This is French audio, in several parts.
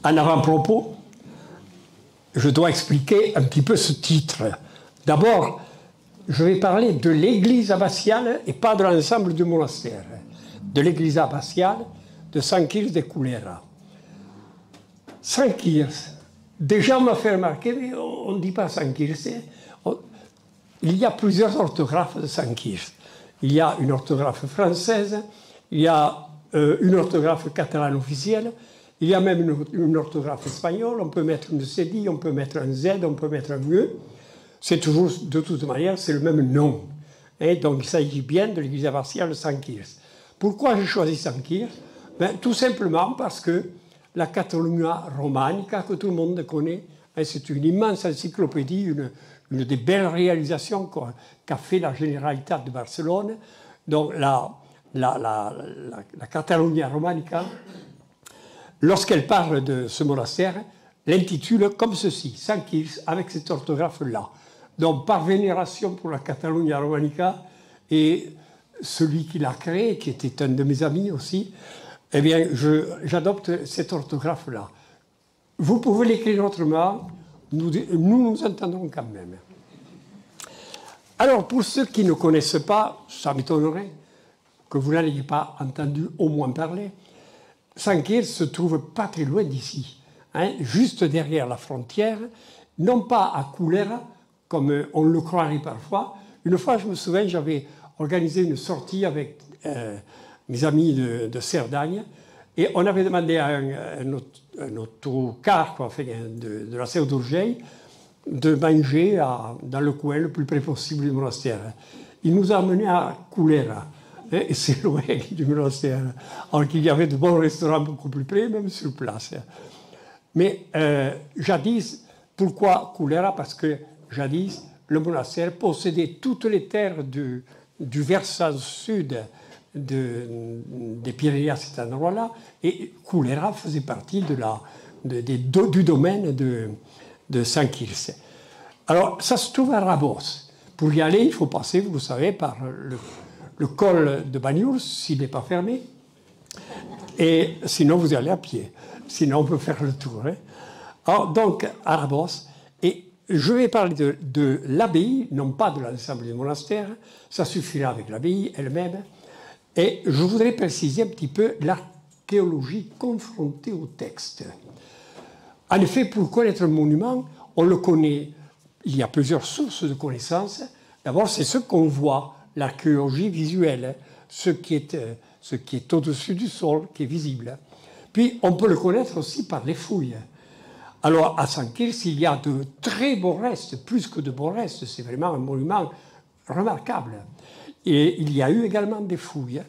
En avant-propos, je dois expliquer un petit peu ce titre. D'abord, je vais parler de l'église abbatiale et pas de l'ensemble du monastère. De l'église abbatiale de Sant Quirze de Cullera. Sant Quirze, déjà on m'a fait remarquer, mais on ne dit pas Sant Quirze. Il y a plusieurs orthographes de Sant Quirze. Il y a une orthographe française, il y a une orthographe catalane officielle, il y a même une orthographe espagnole, on peut mettre une cédille, on peut mettre un Z, on peut mettre un E. C'est toujours, de toute manière, c'est le même nom. Et donc il s'agit bien de l'église abbatiale de Sant Quirze. Pourquoi j'ai choisi Sant Quirze? Tout simplement parce que la Catalunya Romanica, que tout le monde connaît, c'est une immense encyclopédie, une des belles réalisations qu'a fait la Généralitat de Barcelone. Donc la Catalunya Romanica, lorsqu'elle parle de ce monastère, l'intitule comme ceci, Sant Quirze, avec cette orthographe-là. Donc par vénération pour la Catalunya Romanica, et celui qui l'a créé, qui était un de mes amis aussi, eh bien, j'adopte cette orthographe-là. Vous pouvez l'écrire autrement, nous entendrons quand même. Alors, pour ceux qui ne connaissent pas, ça m'étonnerait que vous n'ayez pas entendu au moins parler, Sant Quirze se trouve pas très loin d'ici, juste derrière la frontière, non pas à Cullera, comme on le croirait parfois. Une fois, je me souviens, j'avais organisé une sortie avec mes amis de Cerdagne, et on avait demandé à un autocar de la Seu d'Urgell de manger dans le coin le plus près possible du monastère. Il nous a amenés à Cullera, et c'est loin du monastère, alors qu'il y avait de bons restaurants beaucoup plus près, même sur place. Mais jadis, pourquoi Cullera? Parce que jadis, le monastère possédait toutes les terres du versant sud des Pyrénées à cet endroit-là, et Cullera faisait partie du domaine de Sant Quirze. Alors, ça se trouve à Rabós. Pour y aller, il faut passer, vous le savez, par le col de Banyuls, s'il n'est pas fermé, et sinon vous y allez à pied. Sinon, on peut faire le tour. Alors, donc, à Rabós, et je vais parler de l'abbaye, non pas de l'ensemble du monastère, ça suffira avec l'abbaye elle-même. Et je voudrais préciser un petit peu l'archéologie confrontée au texte. En effet, pour connaître un monument, on le connaît, il y a plusieurs sources de connaissances. D'abord, c'est ce qu'on voit, l'archéologie visuelle, ce qui est au-dessus du sol, qui est visible. Puis, on peut le connaître aussi par les fouilles. Alors, à Sant Quirze, il y a de très beaux restes, plus que de beaux restes, c'est vraiment un monument remarquable. Et il y a eu également des fouilles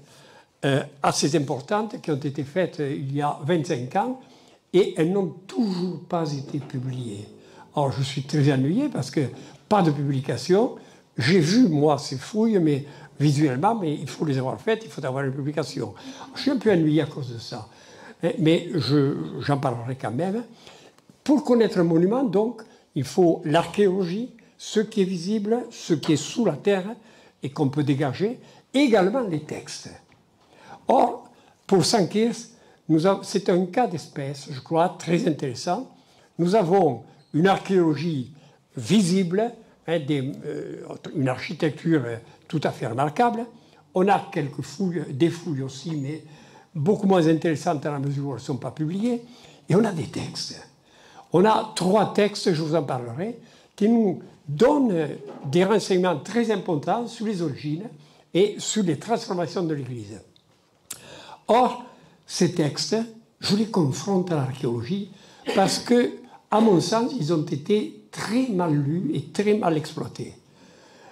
assez importantes qui ont été faites il y a 25 ans et elles n'ont toujours pas été publiées. Alors je suis très ennuyé parce que pas de publication. J'ai vu, moi, ces fouilles, mais visuellement, mais il faut les avoir faites, il faut avoir une publication. Je suis un peu ennuyé à cause de ça. Mais j'en parlerai quand même. Pour connaître un monument, donc, il faut l'archéologie, ce qui est visible, ce qui est sous la terre, et qu'on peut dégager, et également les textes. Or, pour Sant Quirze, c'est un cas d'espèce, je crois, très intéressant. Nous avons une archéologie visible, une architecture tout à fait remarquable. On a quelques fouilles, des fouilles aussi, mais beaucoup moins intéressantes à la mesure où elles ne sont pas publiées. Et on a des textes. On a 3 textes, je vous en parlerai, qui nous donnent des renseignements très importants sur les origines et sur les transformations de l'Église. Or, ces textes, je les confronte à l'archéologie parce que, à mon sens, ils ont été très mal lus et très mal exploités.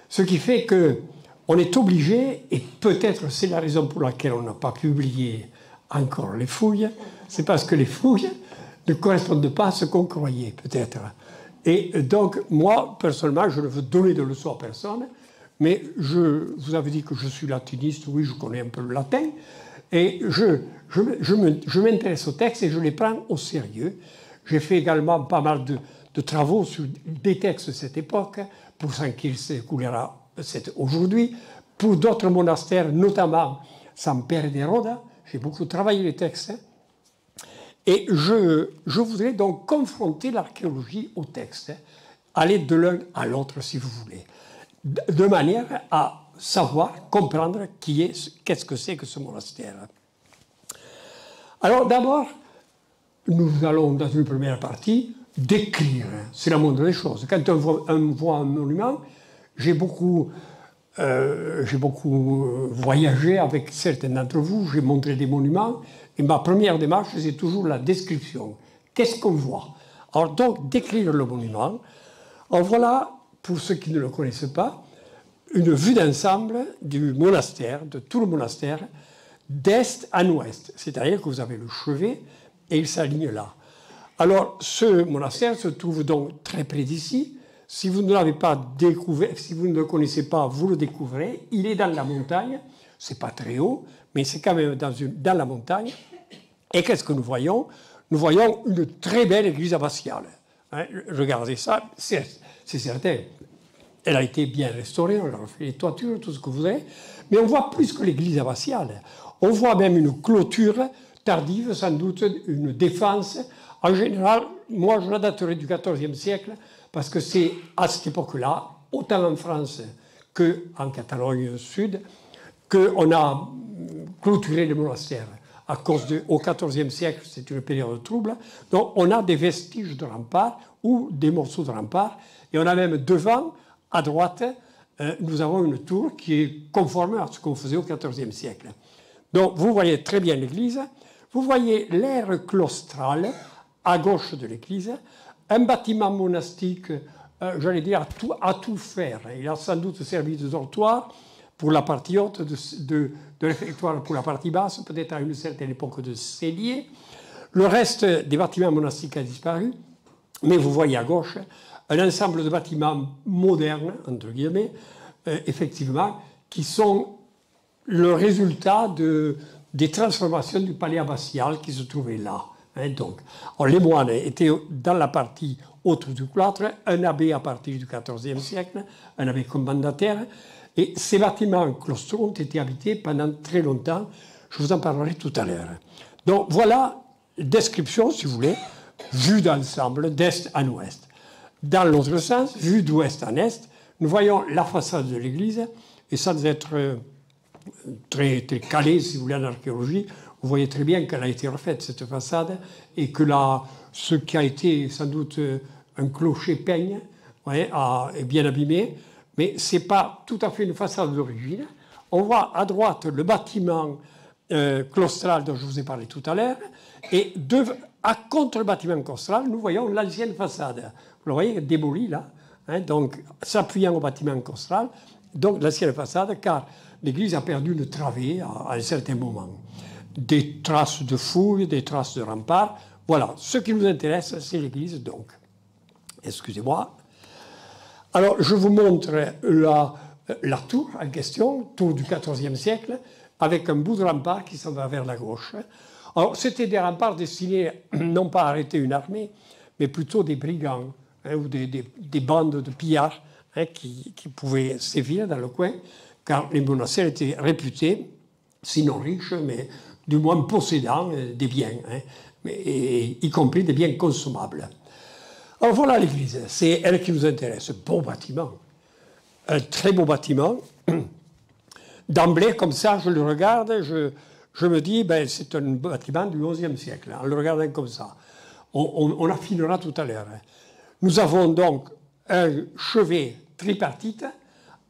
Ce qui fait qu'on est obligé, et peut-être c'est la raison pour laquelle on n'a pas publié encore les fouilles, c'est parce que les fouilles ne correspondent pas à ce qu'on croyait, peut-être. Et donc, moi, personnellement, je ne veux donner de leçons à personne, mais vous avez dit que je suis latiniste, oui, je connais un peu le latin, et je m'intéresse aux textes et je les prends au sérieux. J'ai fait également pas mal de travaux sur des textes de cette époque, pour Sant Quirze Cullera aujourd'hui, pour d'autres monastères, notamment Sant Pere de Roda, j'ai beaucoup travaillé les textes. Et je voudrais donc confronter l'archéologie au texte, aller de l'un à l'autre si vous voulez, de manière à savoir, comprendre qu'est-ce que c'est que ce monastère. Alors d'abord, nous allons dans une première partie décrire, c'est la moindre des choses. Quand on voit un monument, j'ai beaucoup voyagé avec certains d'entre vous, j'ai montré des monuments, et ma première démarche, c'est toujours la description. Qu'est-ce qu'on voit? Alors donc, décrire le monument. Alors voilà, pour ceux qui ne le connaissent pas, une vue d'ensemble du monastère, de tout le monastère, d'est en ouest. C'est-à-dire que vous avez le chevet et il s'aligne là. Alors, ce monastère se trouve donc très près d'ici. Si vous ne l'avez pas découvert, si vous ne le connaissez pas, vous le découvrez. Il est dans la montagne. C'est pas très haut, mais c'est quand même dans la montagne. Et qu'est-ce que nous voyons? Nous voyons une très belle église abbatiale. Hein, regardez ça, c'est certain. Elle a été bien restaurée, on a refait les toitures, tout ce que vous voulez. Mais on voit plus que l'église abbatiale. On voit même une clôture tardive, sans doute une défense. En général, moi je la daterai du XIVe siècle, parce que c'est à cette époque-là, autant en France qu'en Catalogne Sud, qu'on a clôturé le monastère. À cause au XIVe siècle, c'est une période trouble. Donc on a des vestiges de remparts ou des morceaux de remparts. Et on a même devant, à droite, nous avons une tour qui est conforme à ce qu'on faisait au XIVe siècle. Donc vous voyez très bien l'église. Vous voyez l'aire claustrale à gauche de l'église. Un bâtiment monastique, j'allais dire, à tout faire. Il a sans doute servi de dortoir pour la partie haute, de réfectoire pour la partie basse, peut-être à une certaine époque de cellier. Le reste des bâtiments monastiques a disparu, mais vous voyez à gauche un ensemble de bâtiments modernes, entre guillemets, effectivement, qui sont le résultat des transformations du palais abbatial qui se trouvait là. Hein, donc. Alors, les moines étaient dans la partie haute du cloître, un abbé à partir du XIVe siècle, un abbé commendataire, et ces bâtiments claustraux ont été habités pendant très longtemps. Je vous en parlerai tout à l'heure. Donc voilà, description, si vous voulez, vue d'ensemble, d'est en ouest. Dans l'autre sens, vue d'ouest en est, nous voyons la façade de l'église, et sans être très calé, si vous voulez, en archéologie, vous voyez très bien qu'elle a été refaite, cette façade, et que là, ce qui a été sans doute un clocher peigne, ouais, est bien abîmé, mais ce n'est pas tout à fait une façade d'origine. On voit à droite le bâtiment claustral dont je vous ai parlé tout à l'heure, et contre le bâtiment claustral, nous voyons l'ancienne façade. Vous le voyez, démolie là, hein, donc s'appuyant au bâtiment claustral, donc l'ancienne façade, car l'église a perdu une travée à un certain moment. Des traces de fouilles, des traces de remparts. Voilà, ce qui nous intéresse, c'est l'église, donc. Excusez-moi. Alors, je vous montre la tour en question, tour du XIVe siècle, avec un bout de rempart qui s'en va vers la gauche. Alors, c'était des remparts destinés non pas à arrêter une armée, mais plutôt des brigands, hein, ou des bandes de pillards, hein, qui pouvaient sévir dans le coin, car les monastères étaient réputés, sinon riches, mais du moins possédant des biens, hein, y compris des biens consommables. Alors voilà l'église, c'est elle qui nous intéresse. Beau bâtiment, un très beau bâtiment. D'emblée, comme ça, je le regarde, je me dis, ben, c'est un bâtiment du XIe siècle, en le regardant comme ça. On affinera tout à l'heure. Nous avons donc un chevet tripartite,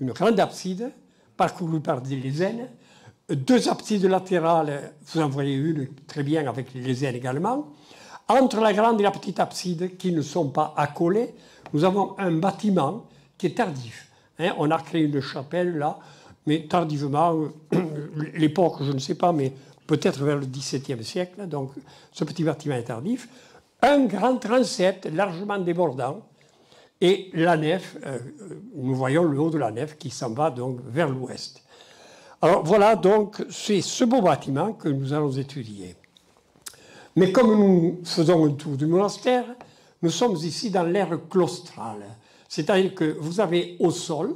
une grande abside, parcourue par des lésènes, deux absides latérales, vous en voyez une très bien avec les lésènes également. Entre la grande et la petite abside, qui ne sont pas accolées, nous avons un bâtiment qui est tardif. Hein, on a créé une chapelle là, mais tardivement, l'époque, je ne sais pas, mais peut-être vers le XVIIe siècle, donc ce petit bâtiment est tardif. Un grand transept largement débordant, et la nef, nous voyons le haut de la nef qui s'en va donc vers l'ouest. Alors voilà, donc, c'est ce beau bâtiment que nous allons étudier. Mais comme nous faisons un tour du monastère, nous sommes ici dans l'ère claustrale. C'est-à-dire que vous avez au sol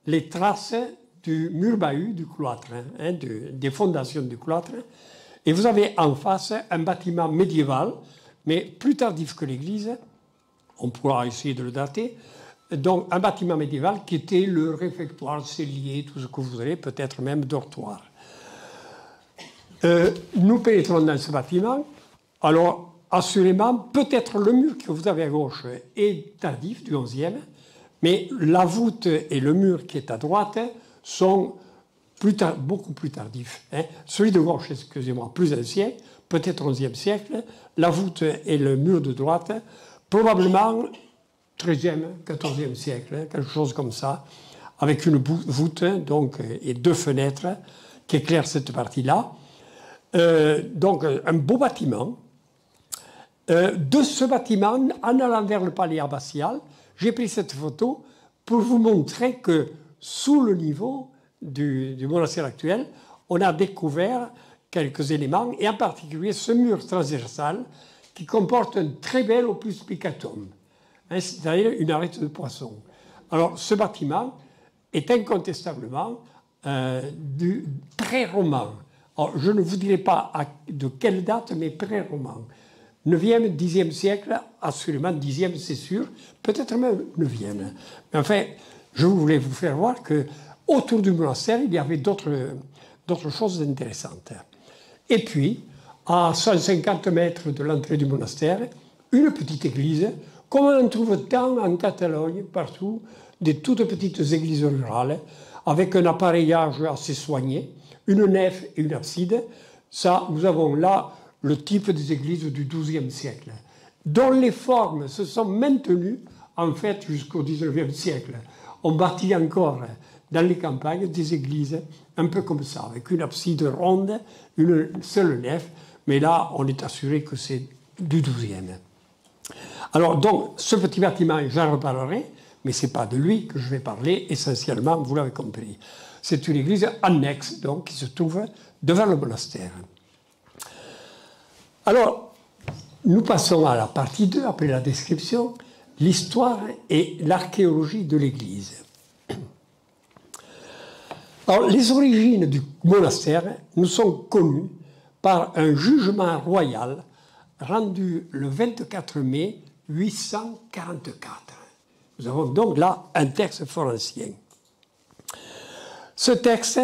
les traces du mur bahut du cloître, hein, des fondations du cloître. Et vous avez en face un bâtiment médiéval, mais plus tardif que l'église. On pourra essayer de le dater. Donc, un bâtiment médiéval qui était le réfectoire, cellier, tout ce que vous voulez, peut-être même dortoir. Nous pénétrons dans ce bâtiment. Alors, assurément, peut-être le mur que vous avez à gauche est tardif, du 11e, mais la voûte et le mur qui est à droite sont beaucoup plus tardifs. Hein. Celui de gauche, excusez-moi, plus ancien, peut-être 11e siècle. La voûte et le mur de droite, probablement 13e, 14e siècle, quelque chose comme ça, avec une voûte donc, et 2 fenêtres qui éclairent cette partie-là. Donc un beau bâtiment. De ce bâtiment, en allant vers le palais abbatial, j'ai pris cette photo pour vous montrer que sous le niveau du monastère actuel, on a découvert quelques éléments, et en particulier ce mur transversal qui comporte un très bel opus plicatum, hein, c'est-à-dire une arête de poisson. Alors ce bâtiment est incontestablement du pré-roman. Alors, je ne vous dirai pas de quelle date, mais pré-roman. 9e, 10e siècle, assurément 10e, c'est sûr, peut-être même 9e. Mais enfin, je voulais vous faire voir qu'autour du monastère, il y avait d'autres choses intéressantes. Et puis, à 150 mètres de l'entrée du monastère, une petite église, comme on en trouve tant en Catalogne, partout, des toutes petites églises rurales, avec un appareillage assez soigné, une nef et une abside. Ça, nous avons là le type des églises du XIIe siècle, dont les formes se sont maintenues, en fait, jusqu'au XIXe siècle. On bâtit encore, dans les campagnes, des églises un peu comme ça, avec une abside ronde, une seule nef, mais là, on est assuré que c'est du XIIe. Alors, donc, ce petit bâtiment, j'en reparlerai, mais ce n'est pas de lui que je vais parler, essentiellement, vous l'avez compris. C'est une église annexe, donc, qui se trouve devant le monastère. Alors, nous passons à la partie 2, après la description, l'histoire et l'archéologie de l'église. Alors, les origines du monastère nous sont connues par un jugement royal rendu le 24 mai 844. Nous avons donc là un texte fort ancien. Ce texte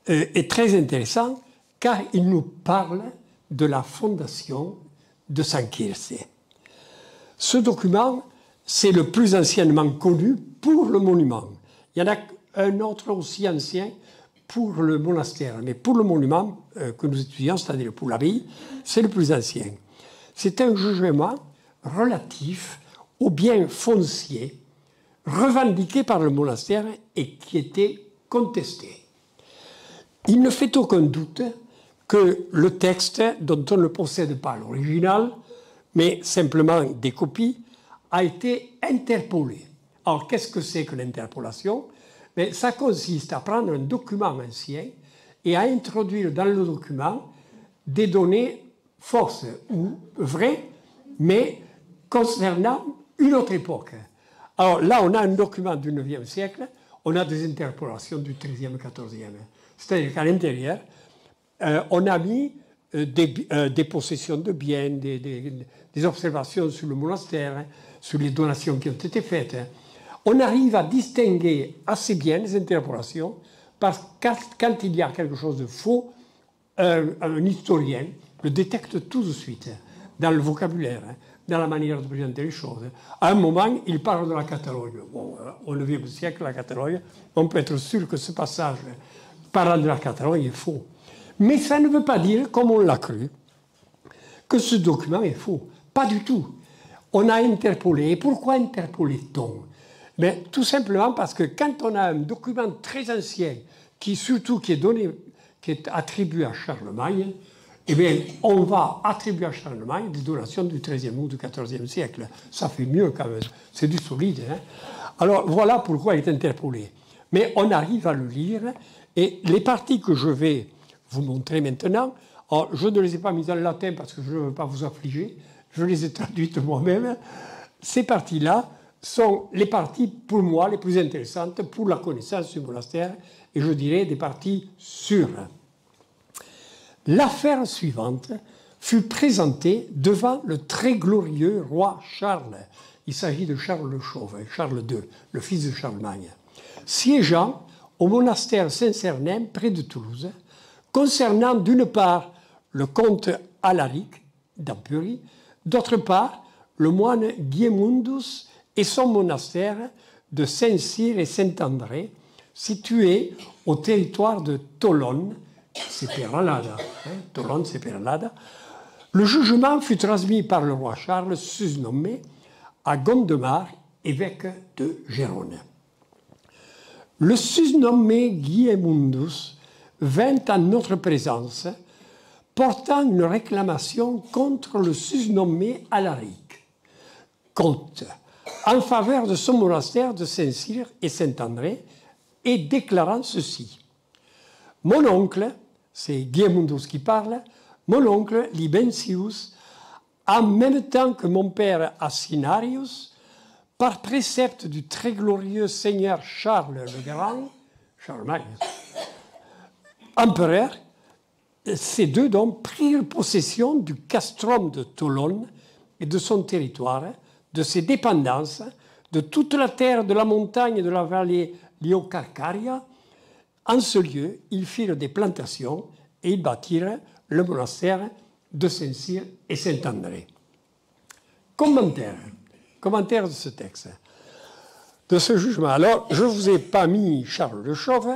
est très intéressant car il nous parle de la fondation de San Quirce. Ce document, c'est le plus anciennement connu pour le monument. Il y en a un autre aussi ancien pour le monastère, mais pour le monument que nous étudions, c'est-à-dire pour l'abbaye, c'est le plus ancien. C'est un jugement relatif aux biens fonciers revendiqués par le monastère et qui était contesté. Il ne fait aucun doute que le texte, dont on ne possède pas l'original, mais simplement des copies, a été interpolé. Alors, qu'est-ce que c'est que l'interpolation? Mais ça consiste à prendre un document ancien et à introduire dans le document des données fausses ou vraies, mais concernant une autre époque. Alors là, on a un document du 9e siècle, on a des interpolations du 13e, 14e. C'est-à-dire qu'à l'intérieur, on a mis des possessions de biens, des observations sur le monastère, sur les donations qui ont été faites. On arrive à distinguer assez bien les interpolations parce que quand il y a quelque chose de faux, un historien le détecte tout de suite dans le vocabulaire, dans la manière de présenter les choses. À un moment, il parle de la Catalogne. Bon, au IXe siècle, la Catalogne, on peut être sûr que ce passage parlant de la Catalogne est faux. Mais ça ne veut pas dire, comme on l'a cru, que ce document est faux. Pas du tout. On a interpolé. Et pourquoi interpolait-on? Mais tout simplement parce que quand on a un document très ancien, qui est attribué à Charlemagne, eh bien, on va attribuer à Charlemagne des donations du XIIIe ou du XIVe siècle. Ça fait mieux quand même. C'est du solide. Hein. Alors, voilà pourquoi il est interpolé. Mais on arrive à le lire, et les parties que je vais vous montrer maintenant, alors, je ne les ai pas mises en latin parce que je ne veux pas vous affliger, je les ai traduites moi-même. Ces parties-là sont les parties, pour moi, les plus intéressantes pour la connaissance du monastère, et je dirais des parties sûres. l'affaire suivante fut présentée devant le très glorieux roi Charles. Il s'agit de Charles le Chauve, Charles II, le fils de Charlemagne, siégeant au monastère Saint-Sernin près de Toulouse, concernant d'une part le comte Alaric d'Ampurie, d'autre part le moine Guiemundus et son monastère de Saint-Cyr et Saint-André, situé au territoire de Tolone, c'est Peralada, Tolone c'est Peralada. Le jugement fut transmis par le roi Charles, susnommé, à Gondemar, évêque de Gérone. Le susnommé Guiemundus vint en notre présence, portant une réclamation contre le susnommé Alaric, comte, en faveur de son monastère de Saint-Cyr et Saint-André, et déclarant ceci. Mon oncle, c'est Guiemundus qui parle, mon oncle Libentius, en même temps que mon père Assinarius, par précepte du très glorieux seigneur Charles le Grand, Charlemagne, empereur, ces deux donc prirent possession du castrum de Tolone et de son territoire, de ses dépendances, de toute la terre de la montagne et de la vallée Liocarcaria. En ce lieu, ils firent des plantations et ils bâtirent le monastère de Saint-Cyr et Saint-André. Commentaire de ce texte, de ce jugement. Alors, je ne vous ai pas mis Charles le Chauve,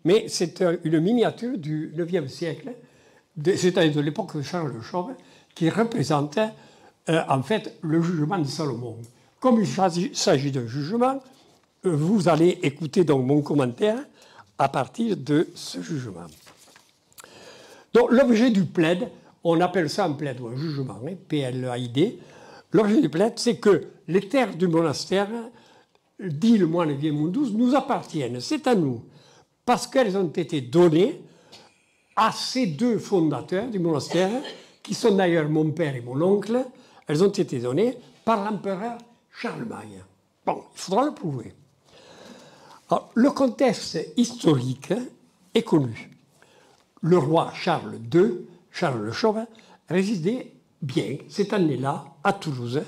mais c'est une miniature du IXe siècle, c'est-à-dire de l'époque de Charles le Chauve, qui représente en fait le jugement de Salomon. Comme il s'agit d'un jugement, vous allez écouter donc mon commentaire à partir de ce jugement. Donc l'objet du plaid, on appelle ça un plaid ou un jugement, P-L-A-I-D. L'objet du plaid, c'est que les terres du monastère, dit le moine Guiemundus, nous appartiennent, c'est à nous, parce qu'elles ont été données à ces deux fondateurs du monastère, qui sont d'ailleurs mon père et mon oncle. Elles ont été données par l'empereur Charlemagne. Bon, il faudra le prouver. Alors, le contexte historique est connu. Le roi Charles II, Charles le Chauve, résidait bien cette année-là à Toulouse,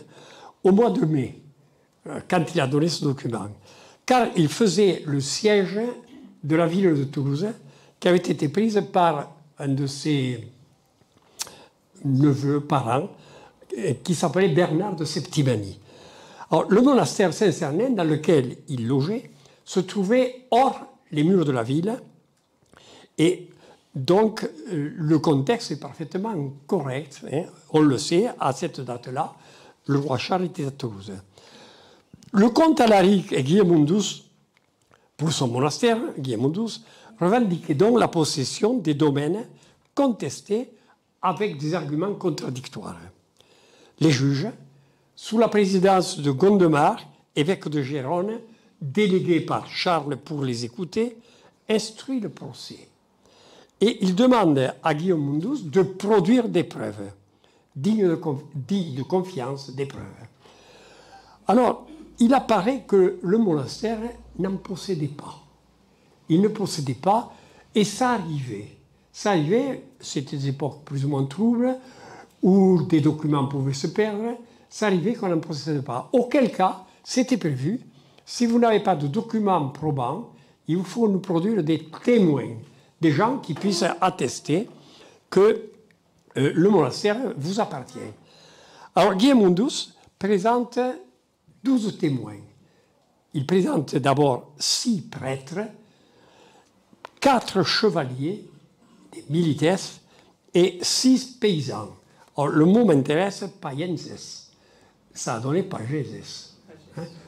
au mois de mai, quand il a donné ce document, car il faisait le siège de la ville de Toulouse, qui avait été prise par un de ses neveux, parents, qui s'appelait Bernard de Septimanie. Alors, le monastère Saint-Sernin, dans lequel il logeait, se trouvait hors les murs de la ville, et donc le contexte est parfaitement correct. On le sait, à cette date-là, le roi Charles était à Toulouse. Le comte Alaric et Guiemundus, pour son monastère, Guiemundus, revendiquaient donc la possession des domaines contestés avec des arguments contradictoires. Les juges, sous la présidence de Gondemar, évêque de Gérone, délégué par Charles pour les écouter, instruit le procès. Et il demande à Guiemundus de produire des preuves, dignes de confiance des preuves. Alors, il apparaît que le monastère n'en possédait pas. Il ne possédait pas, et ça arrivait. Ça arrivait, c'était des époques plus ou moins troubles, où des documents pouvaient se perdre, ça arrivait qu'on n'en possédait pas. Auquel cas, c'était prévu, si vous n'avez pas de documents probants, il vous faut nous produire des témoins, des gens qui puissent attester que le monastère vous appartient. Alors, Guiemundus présente 12 témoins. Il présente d'abord 6 prêtres, 4 chevaliers, des milites, et 6 paysans. Alors, le mot m'intéresse, payenses. Ça a donné pageses.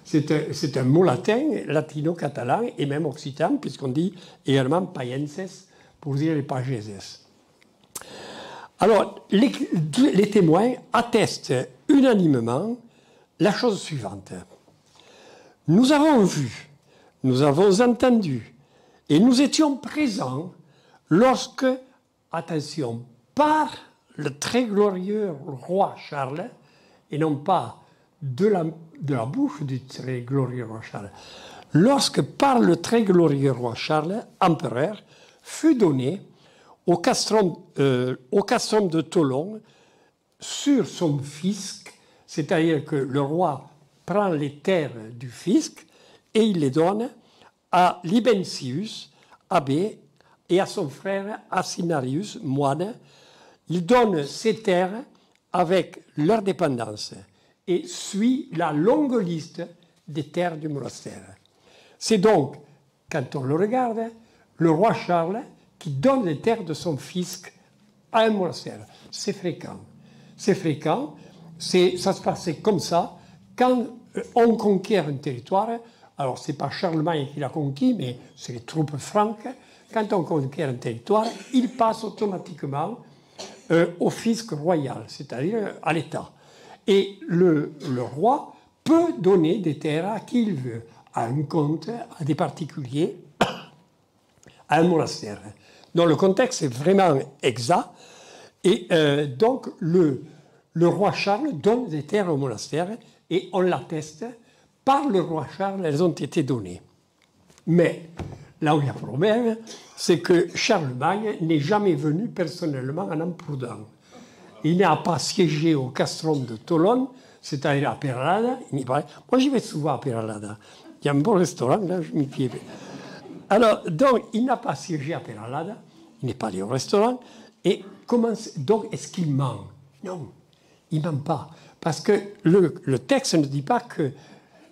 C'est un mot latin, latino-catalan et même occitan, puisqu'on dit également payenses pour dire les pageses. Alors, les témoins attestent unanimement la chose suivante. Nous avons vu, nous avons entendu, et nous étions présents lorsque, attention, par le très glorieux roi Charles, et non pas de la bouche du très glorieux roi Charles, lorsque par le très glorieux roi Charles, empereur, fut donné au castrum de Tolon, sur son fisc, c'est-à-dire que le roi prend les terres du fisc et il les donne à Libencius, abbé, et à son frère Asinarius, moine. Il donne ces terres avec leur dépendance et suit la longue liste des terres du monastère. C'est donc, quand on le regarde, le roi Charles qui donne les terres de son fisc à un monastère. C'est fréquent. C'est fréquent. Ça se passait comme ça. Quand on conquiert un territoire, alors ce n'est pas Charlemagne qui l'a conquis, mais c'est les troupes franques. Quand on conquiert un territoire, il passe automatiquement au fisc royal, c'est-à-dire à l'État. Et le roi peut donner des terres à qui il veut, à un comte, à des particuliers, à un monastère. Donc le contexte est vraiment exact. Et donc le roi Charles donne des terres au monastère et on l'atteste. Par le roi Charles, elles ont été données. Mais là où il y a problème, c'est que Charlemagne n'est jamais venu personnellement en Empoudran. Il n'a pas siégé au castrum de Tolone, c'est-à-dire à Peralada. Moi, j'y vais souvent à Peralada. Il y a un bon restaurant, là, je m'y pieds. Alors, donc, il n'a pas siégé à Peralada, il n'est pas allé au restaurant. Et donc, est-ce qu'il ment? Non, il ne ment pas. Parce que le texte ne dit pas que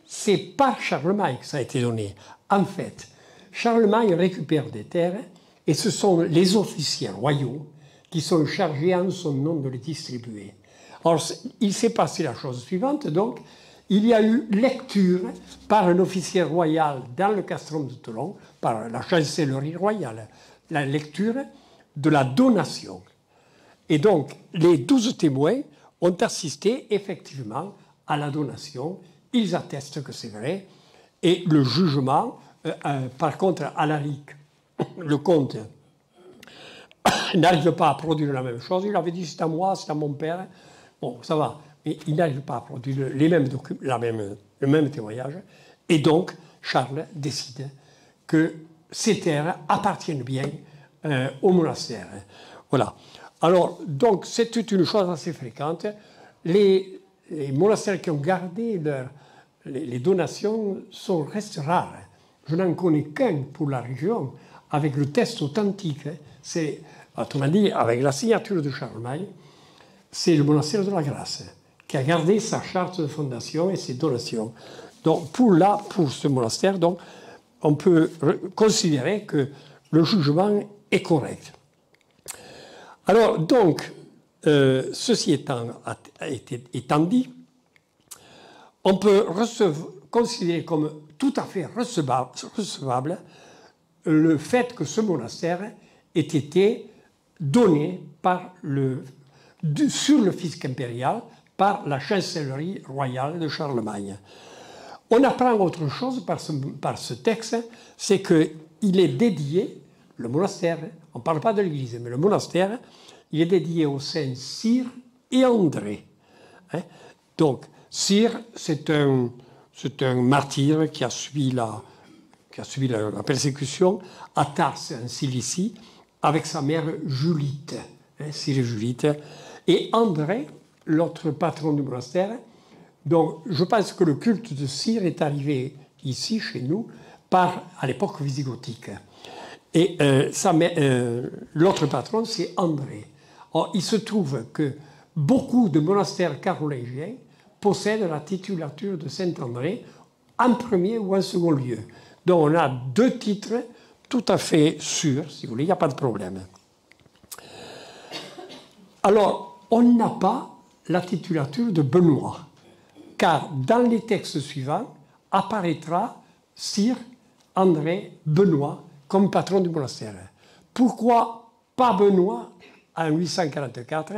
c'est par Charlemagne que ça a été donné. En fait, Charlemagne récupère des terres et ce sont les officiers royaux qui sont chargés en son nom de les distribuer. Alors, il s'est passé la chose suivante, donc, il y a eu lecture par un officier royal dans le castrum de Toulon, par la chancellerie royale, la lecture de la donation. Et donc, les 12 témoins ont assisté effectivement à la donation, ils attestent que c'est vrai, et le jugement, par contre, Alaric, le comte, n'arrive pas à produire la même chose. Il avait dit c'est à moi, c'est à mon père. Bon, ça va. Mais il n'arrive pas à produire le même témoignage. Et donc, Charles décide que ces terres appartiennent bien au monastère. Voilà. Alors, donc, c'est une chose assez fréquente. Les monastères qui ont gardé les donations restent rares. Je n'en connais qu'un pour la région, avec le test authentique. C'est, autrement dit, avec la signature de Charlemagne, c'est le monastère de la Grâce, qui a gardé sa charte de fondation et ses donations. Donc, pour ce monastère, donc, on peut considérer que le jugement est correct. Alors, donc, ceci étant dit, on peut considérer comme tout à fait recevable le fait que ce monastère ait été donné sur le fisc impérial par la chancellerie royale de Charlemagne. On apprend autre chose par ce texte, c'est qu'il est dédié, le monastère, on ne parle pas de l'église, mais le monastère, il est dédié aux saints Cyr et André. Donc, Cyr, c'est un martyr qui a subi la persécution à Tars, en Cilicie, avec sa mère Julite, Cyr et Julite. Et André, l'autre patron du monastère, donc je pense que le culte de Cyr est arrivé ici, chez nous, à l'époque visigothique. Et l'autre patron, c'est André. Or, il se trouve que beaucoup de monastères carolingiens possèdent la titulature de Saint-André en premier ou en second lieu. Donc on a 2 titres tout à fait sûrs, si vous voulez, il n'y a pas de problème. Alors, on n'a pas la titulature de Benoît, car dans les textes suivants apparaîtra Cyr, André, Benoît comme patron du monastère. Pourquoi pas Benoît en 844?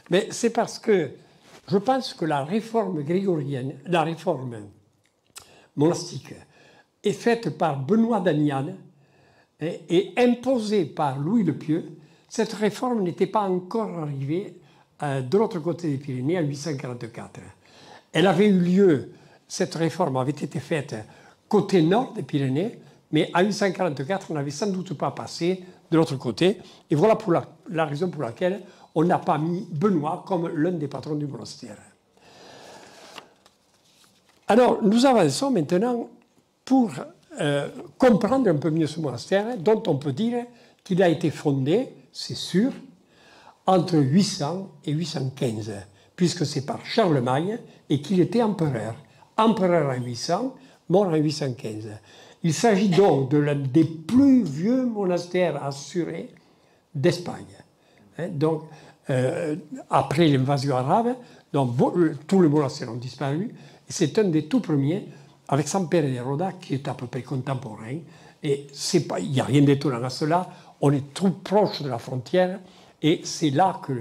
Mais c'est parce que je pense que la réforme grégorienne, la réforme monastique, est faite par Benoît d'Aniane et imposée par Louis le Pieux. Cette réforme n'était pas encore arrivée de l'autre côté des Pyrénées en 844. Elle avait eu lieu, cette réforme avait été faite côté nord des Pyrénées, mais en 844, on n'avait sans doute pas passé de l'autre côté. Et voilà pour la raison pour laquelle on n'a pas mis Benoît comme l'un des patrons du monastère. Alors, nous avançons maintenant pour comprendre un peu mieux ce monastère, dont on peut dire qu'il a été fondé, c'est sûr, entre 800 et 815, puisque c'est par Charlemagne et qu'il était empereur. Empereur en 800, mort en 815. Il s'agit donc de l'un des plus vieux monastères assurés d'Espagne. Donc, après l'invasion arabe, donc, tous les monastères ont disparu. Et c'est un des tout premiers, avec San Pere de Roda, qui est à peu près contemporain. Et il n'y a rien d'étonnant à cela. On est trop proche de la frontière. Et c'est là que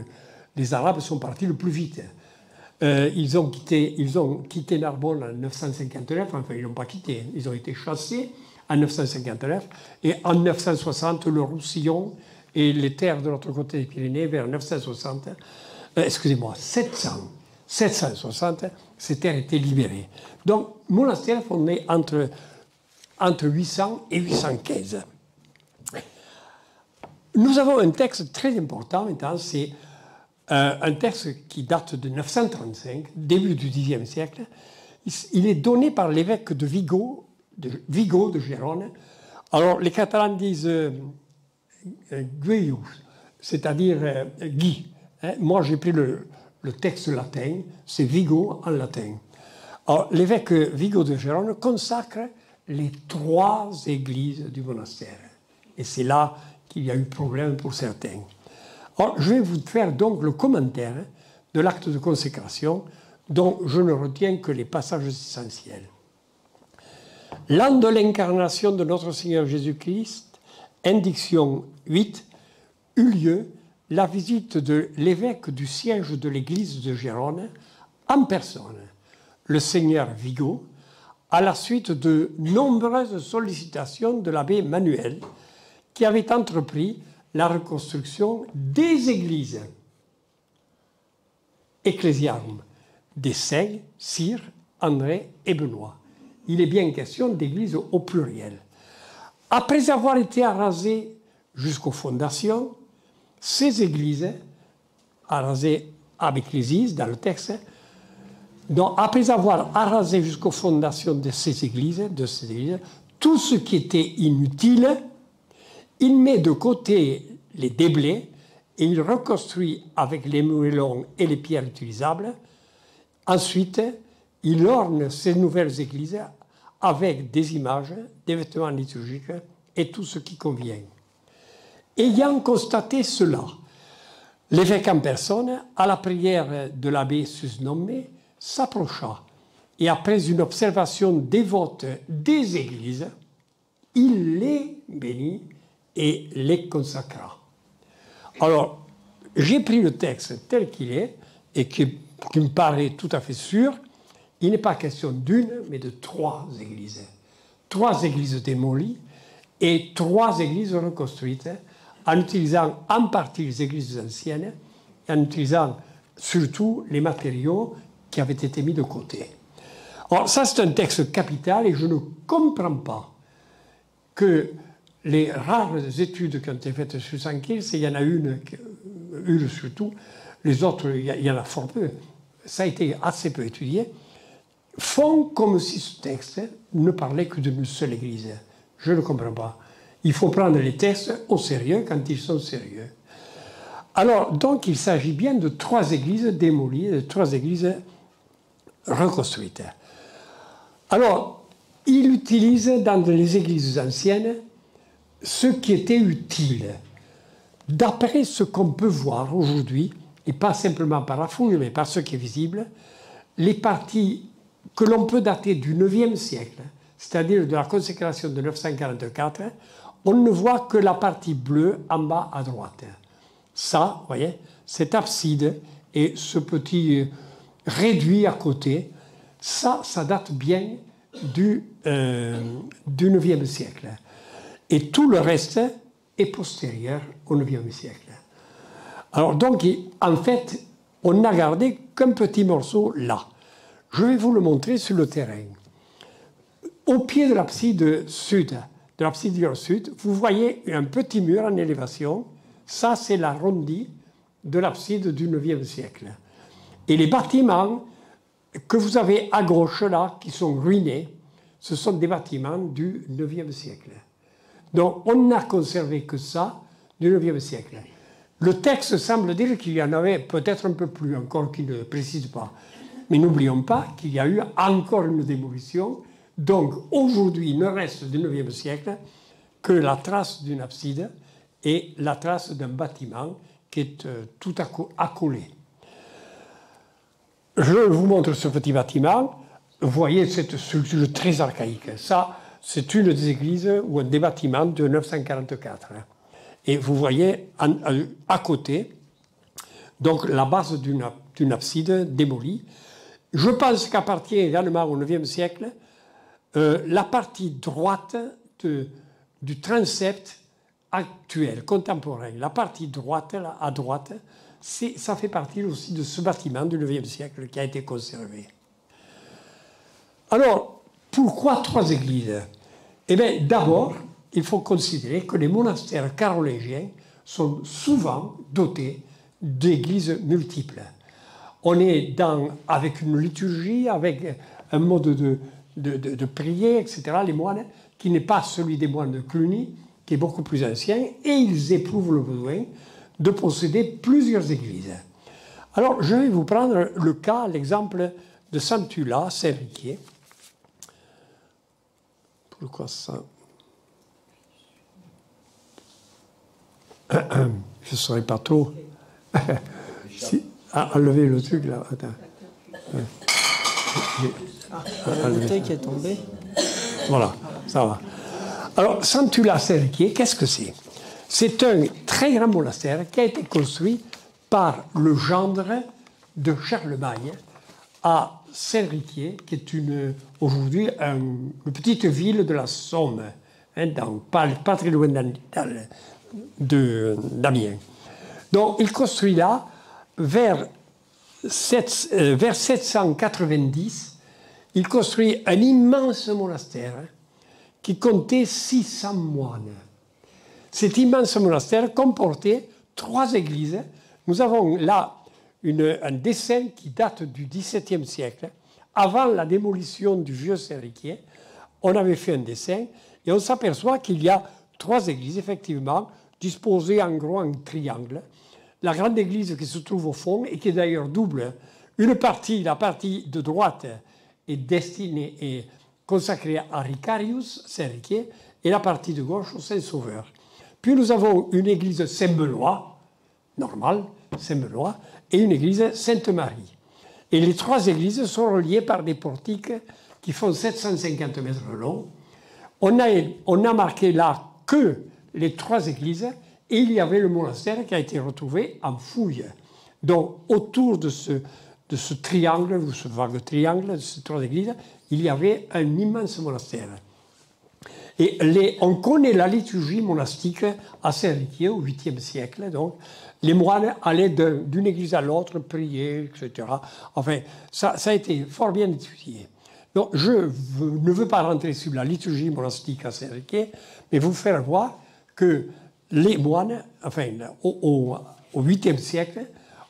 les Arabes sont partis le plus vite. Ils ont quitté Narbonne en 959. Enfin, ils ne l'ont pas quitté. Ils ont été chassés en 959. Et en 960, le Roussillon et les terres de l'autre côté des Pyrénées, vers 960, 760, ces terres étaient libérées. Donc, monastère fondé entre 800 et 815. Nous avons un texte très important maintenant, c'est un texte qui date de 935, début du Xe siècle. Il est donné par l'évêque de Vigo de Gérone. Alors, les Catalans disent Guius, c'est-à-dire Guy. Moi, j'ai pris le texte latin, c'est Vigo en latin. Alors, l'évêque Vigo de Gérone consacre les 3 églises du monastère. Et c'est là qu'il y a eu problème pour certains. Alors, je vais vous faire donc le commentaire de l'acte de consécration, dont je ne retiens que les passages essentiels. L'an de l'incarnation de notre Seigneur Jésus-Christ, indiction 8, eut lieu la visite de l'évêque du siège de l'église de Gérone en personne, le Seigneur Vigo, à la suite de nombreuses sollicitations de l'abbé Manuel, qui avait entrepris la reconstruction des églises ecclésiarmes des saints, Cyr, André et Benoît. Il est bien question d'églises au pluriel. Après avoir été arasées jusqu'aux fondations, ces églises, arasées avec l'église dans le texte, donc après avoir arasé jusqu'aux fondations de ces églises, tout ce qui était inutile, il met de côté les déblais et il reconstruit avec les moellons et les pierres utilisables. Ensuite, il orne ces nouvelles églises avec des images, des vêtements liturgiques et tout ce qui convient. Ayant constaté cela, l'évêque en personne, à la prière de l'abbé susnommé, s'approcha et après une observation dévote des églises, il les bénit et les consacra. Alors, j'ai pris le texte tel qu'il est et qui me paraît tout à fait sûr. Il n'est pas question d'une, mais de 3 églises. 3 églises démolies et 3 églises reconstruites en utilisant en partie les églises anciennes et en utilisant surtout les matériaux qui avaient été mis de côté. Alors ça, c'est un texte capital et je ne comprends pas que les rares études qui ont été faites sur Saint-Quir, il y en a une surtout, les autres, il y en a fort peu, ça a été assez peu étudié, font comme si ce texte ne parlait que d'une seule église. Je ne comprends pas. Il faut prendre les textes au sérieux quand ils sont sérieux. Alors, donc, il s'agit bien de 3 églises démolies, de 3 églises reconstruites. Alors, il utilise dans les églises anciennes ce qui était utile. D'après ce qu'on peut voir aujourd'hui, et pas simplement par la fouille, mais par ce qui est visible, les parties que l'on peut dater du IXe siècle, c'est-à-dire de la consécration de 944, on ne voit que la partie bleue en bas à droite. Ça, vous voyez, cette abside et ce petit réduit à côté, ça date bien du IXe siècle. Et tout le reste est postérieur au IXe siècle. Alors donc, en fait, on n'a gardé qu'un petit morceau là. Je vais vous le montrer sur le terrain. Au pied de l'abside sud, de l'abside du sud, vous voyez un petit mur en élévation. Ça, c'est l'arrondi de l'abside du IXe siècle. Et les bâtiments que vous avez à gauche, là, qui sont ruinés, ce sont des bâtiments du IXe siècle. Donc, on n'a conservé que ça du IXe siècle. Le texte semble dire qu'il y en avait peut-être un peu plus, encore qu'il ne précise pas. Mais n'oublions pas qu'il y a eu encore une démolition. Donc, aujourd'hui, il ne reste du IXe siècle que la trace d'une abside et la trace d'un bâtiment qui est tout accolé. Je vous montre ce petit bâtiment. Vous voyez cette structure très archaïque. Ça, c'est une des églises ou un des bâtiments de 944. Et vous voyez à côté, donc la base d'une abside démolie. Je pense qu'appartient également au IXe siècle la partie droite du transept actuel, contemporain. La partie droite, là, à droite, ça fait partie aussi de ce bâtiment du IXe siècle qui a été conservé. Alors, pourquoi 3 églises? Eh bien, d'abord, il faut considérer que les monastères carolingiens sont souvent dotés d'églises multiples. On est avec une liturgie, avec un mode de prier, etc., les moines, qui n'est pas celui des moines de Cluny, qui est beaucoup plus ancien, et ils éprouvent le besoin de posséder plusieurs églises. Alors, je vais vous prendre l'exemple de Santula, Saint-Riquier. Pourquoi ça? Je ne saurais pas trop. Enlever le truc là. Attends. La bouteille qui est tombée. Voilà, ça va. Alors, Santula Saint-Riquier, qu'est-ce que c'est? C'est un très grand monastère qui a été construit par le gendre de Charlemagne à Saint-Riquier, qui est aujourd'hui une petite ville de la Somme, hein, pas très loin d'Amiens. Donc, il construit là, vers 790, il construit un immense monastère qui comptait 600 moines. Cet immense monastère comportait 3 églises. Nous avons là un dessin qui date du XVIIe siècle. Avant la démolition du vieux Saint-Riquier, on avait fait un dessin et on s'aperçoit qu'il y a 3 églises, effectivement, disposées en gros en triangle. La grande église qui se trouve au fond et qui est d'ailleurs double. Une partie, la partie de droite, est destinée et consacrée à Ricarius, Saint-Riquier, et la partie de gauche au Saint-Sauveur. Puis nous avons une église Saint-Benoît, normale, Saint-Benoît, et une église Sainte-Marie. Et les 3 églises sont reliées par des portiques qui font 750 mètres long. On a marqué là que les 3 églises, et il y avait le monastère qui a été retrouvé en fouille. Donc, autour de ce triangle, ou ce vague triangle, de ces 3 églises, il y avait un immense monastère. Et on connaît la liturgie monastique à Saint-Riquier au 8e siècle. Donc, les moines allaient d'une église à l'autre, prier, etc. Enfin, ça a été fort bien étudié. Donc, je ne veux pas rentrer sur la liturgie monastique à Saint-Riquier, mais vous faire voir que les moines, enfin, au 8e siècle,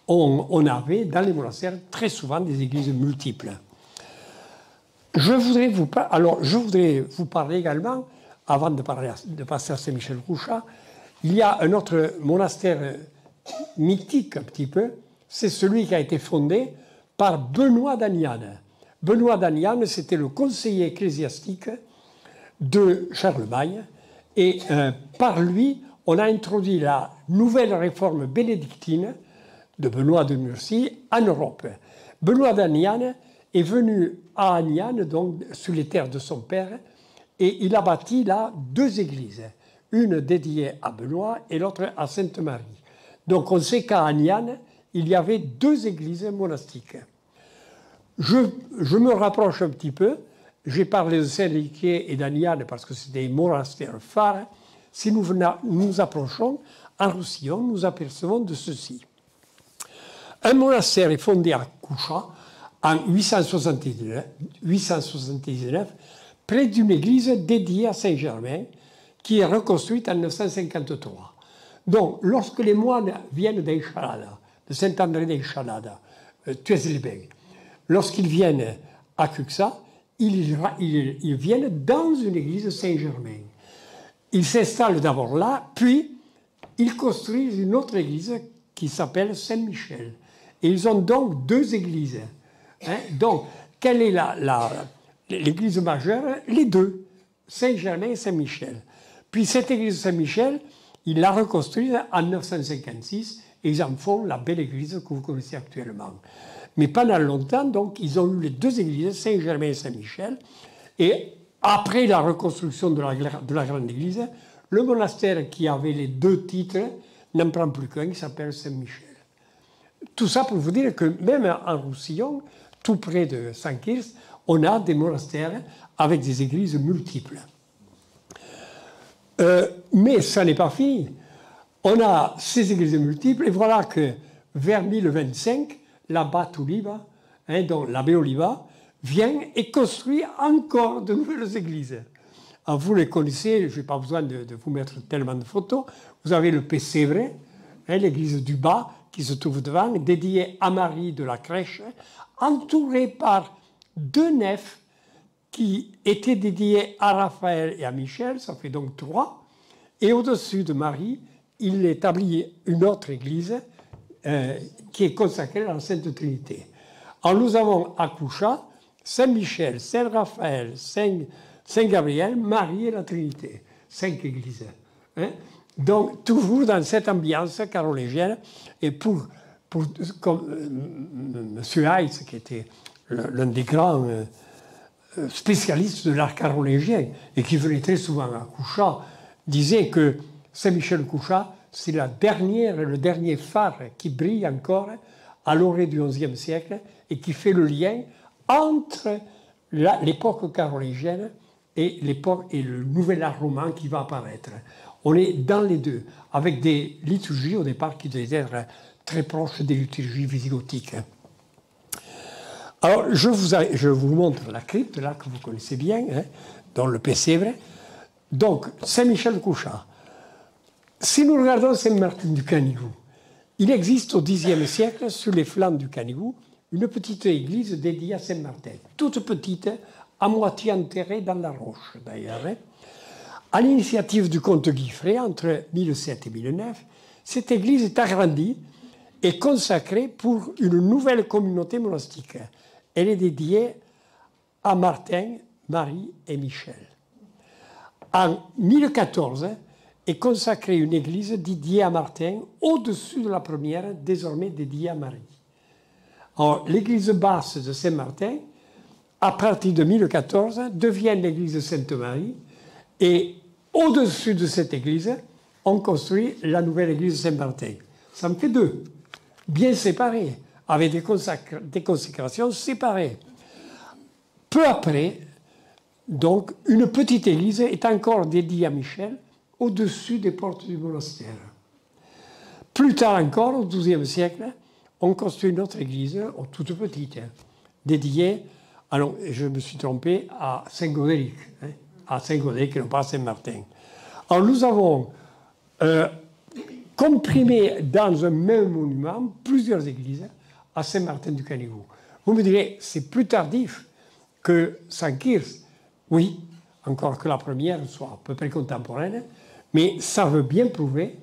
on avait dans les monastères très souvent des églises multiples. Je voudrais vous parler également, avant de passer à Saint-Michel-Couchat, il y a un autre monastère mythique un petit peu, c'est celui qui a été fondé par Benoît d'Aniane. Benoît d'Aniane, c'était le conseiller ecclésiastique de Charlemagne, et par lui, on a introduit la nouvelle réforme bénédictine de Benoît de Nursie en Europe. Benoît d'Aniane est venu à Aniane, donc sur les terres de son père, et il a bâti là 2 églises, une dédiée à Benoît et l'autre à Sainte-Marie. Donc on sait qu'à Aniane, il y avait 2 églises monastiques. Je me rapproche un petit peu, j'ai parlé de Saint-Riquier et d'Aniane parce que c'est des monastères phares. Si nous nous approchons, en Roussillon, nous apercevons de ceci. Un monastère est fondé à Couchat en 879, près d'une église dédiée à Saint-Germain, qui est reconstruite en 1953. Donc, lorsque les moines viennent d'Enchalada, de Saint-André d'Enchalada, Tues-les-Bains, lorsqu'ils viennent à Cuxa, ils viennent dans une église Saint-Germain. Ils s'installent d'abord là, puis ils construisent une autre église qui s'appelle Saint-Michel. Et ils ont donc deux églises. Hein? Donc, quelle est l'église majeure? Les deux, Saint-Germain et Saint-Michel. Puis cette église Saint-Michel, ils la reconstruisent en 1956 et ils en font la belle église que vous connaissez actuellement. Mais pendant longtemps, donc, ils ont eu les deux églises, Saint-Germain et Saint-Michel. Et après la reconstruction de la grande église, le monastère qui avait les deux titres n'en prend plus qu'un, qui s'appelle Saint-Michel. Tout ça pour vous dire que même en Roussillon, tout près de Saint-Quirce, on a des monastères avec des églises multiples. Mais ça n'est pas fini. On a ces églises multiples, et voilà que vers 1025, l'abbé Oliva, donc l'abbé Oliva, vient et construit encore de nouvelles églises. Alors vous les connaissez, je n'ai pas besoin de vous mettre tellement de photos. Vous avez le Pessévre, l'église du Bas, qui se trouve devant, dédiée à Marie de la Crèche, entourée par deux nefs qui étaient dédiées à Raphaël et à Michel, ça fait donc 3. Et au-dessus de Marie, il établit une autre église qui est consacrée à la Sainte Trinité. Alors nous avons à Coucha Saint-Michel, Saint-Raphaël, Saint-Gabriel, Marie et la Trinité. 5 églises. Hein? Donc, toujours dans cette ambiance carolingienne. Et comme M. Heitz, qui était l'un des grands spécialistes de l'art carolingien, et qui venait très souvent à Coucha, disait que Saint-Michel-Coucha, c'est le dernier phare qui brille encore à l'orée du XIe siècle et qui fait le lien entre l'époque carolingienne et le nouvel art roman qui va apparaître. On est dans les deux, avec des liturgies au départ qui devaient être très proches des liturgies visigothiques. Alors, je vous montre la crypte, là, que vous connaissez bien, dans le Pessévre. Donc, Saint-Michel-Coucha. Si nous regardons Saint-Martin du Canigou, il existe au Xe siècle, sur les flancs du Canigou, une petite église dédiée à Saint-Martin, toute petite, à moitié enterrée dans la roche, d'ailleurs. À l'initiative du comte Guiffret, entre 1007 et 1009, cette église est agrandie et consacrée pour une nouvelle communauté monastique. Elle est dédiée à Martin, Marie et Michel. En 1014, est consacrée une église dédiée à Martin, au-dessus de la première, désormais dédiée à Marie. Alors, l'église basse de Saint-Martin, à partir de 1014, devient l'église Sainte-Marie, et au-dessus de cette église, on construit la nouvelle église Saint-Martin. Ça me fait 2, bien séparées, avec des consécrations séparées. Peu après, donc, une petite église est encore dédiée à Michel, au-dessus des portes du monastère. Plus tard encore, au XIIe siècle, on construit une autre église, toute petite, dédiée, alors je me suis trompé, à Saint-Godéric, à Saint-Godéric et non pas à Saint-Martin. Alors nous avons comprimé dans un même monument plusieurs églises à Saint-Martin du Canigou. Vous me direz, c'est plus tardif que Saint-Quirce. Oui, encore que la première soit à peu près contemporaine, mais ça veut bien prouver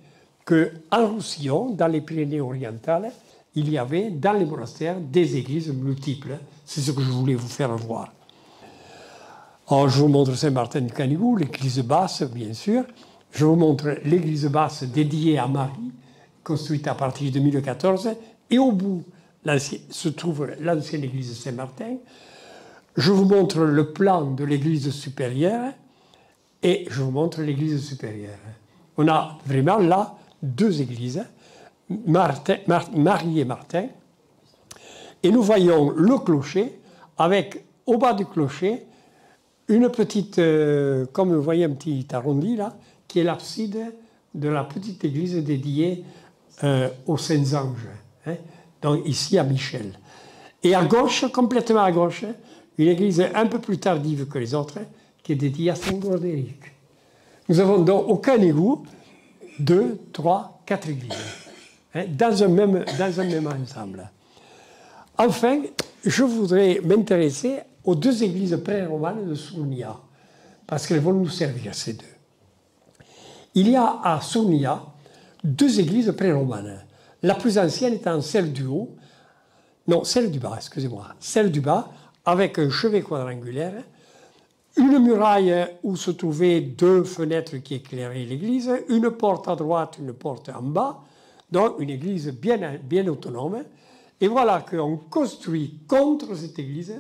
qu'en Roussillon, dans les Pyrénées-Orientales, il y avait dans les monastères des églises multiples. C'est ce que je voulais vous faire voir. Alors, je vous montre Saint-Martin du Canigou, l'église basse, bien sûr. Je vous montre l'église basse dédiée à Marie, construite à partir de 1014. Et au bout se trouve l'ancienne église Saint-Martin. Je vous montre le plan de l'église supérieure et je vous montre l'église supérieure. On a vraiment là 2 églises, Marie et Martin. Et nous voyons le clocher avec, au bas du clocher, une petite, comme vous voyez, un petit arrondi là, qui est l'abside de la petite église dédiée aux Saints Anges, donc ici à Michel. Et à gauche, complètement à gauche, une église un peu plus tardive que les autres, qui est dédiée à Saint-Godéric. Nous avons donc aucun égout, 2, 3, 4 églises, hein, dans un même ensemble. Enfin, je voudrais m'intéresser aux 2 églises pré-romanes de Sournia, parce qu'elles vont nous servir, ces 2. Il y a à Sournia 2 églises pré-romanes. La plus ancienne étant celle du haut, non, celle du bas, excusez-moi, celle du bas, avec un chevet quadrangulaire, une muraille où se trouvaient 2 fenêtres qui éclairaient l'église, une porte à droite, une porte en bas, donc une église bien autonome. Et voilà qu'on construit contre cette église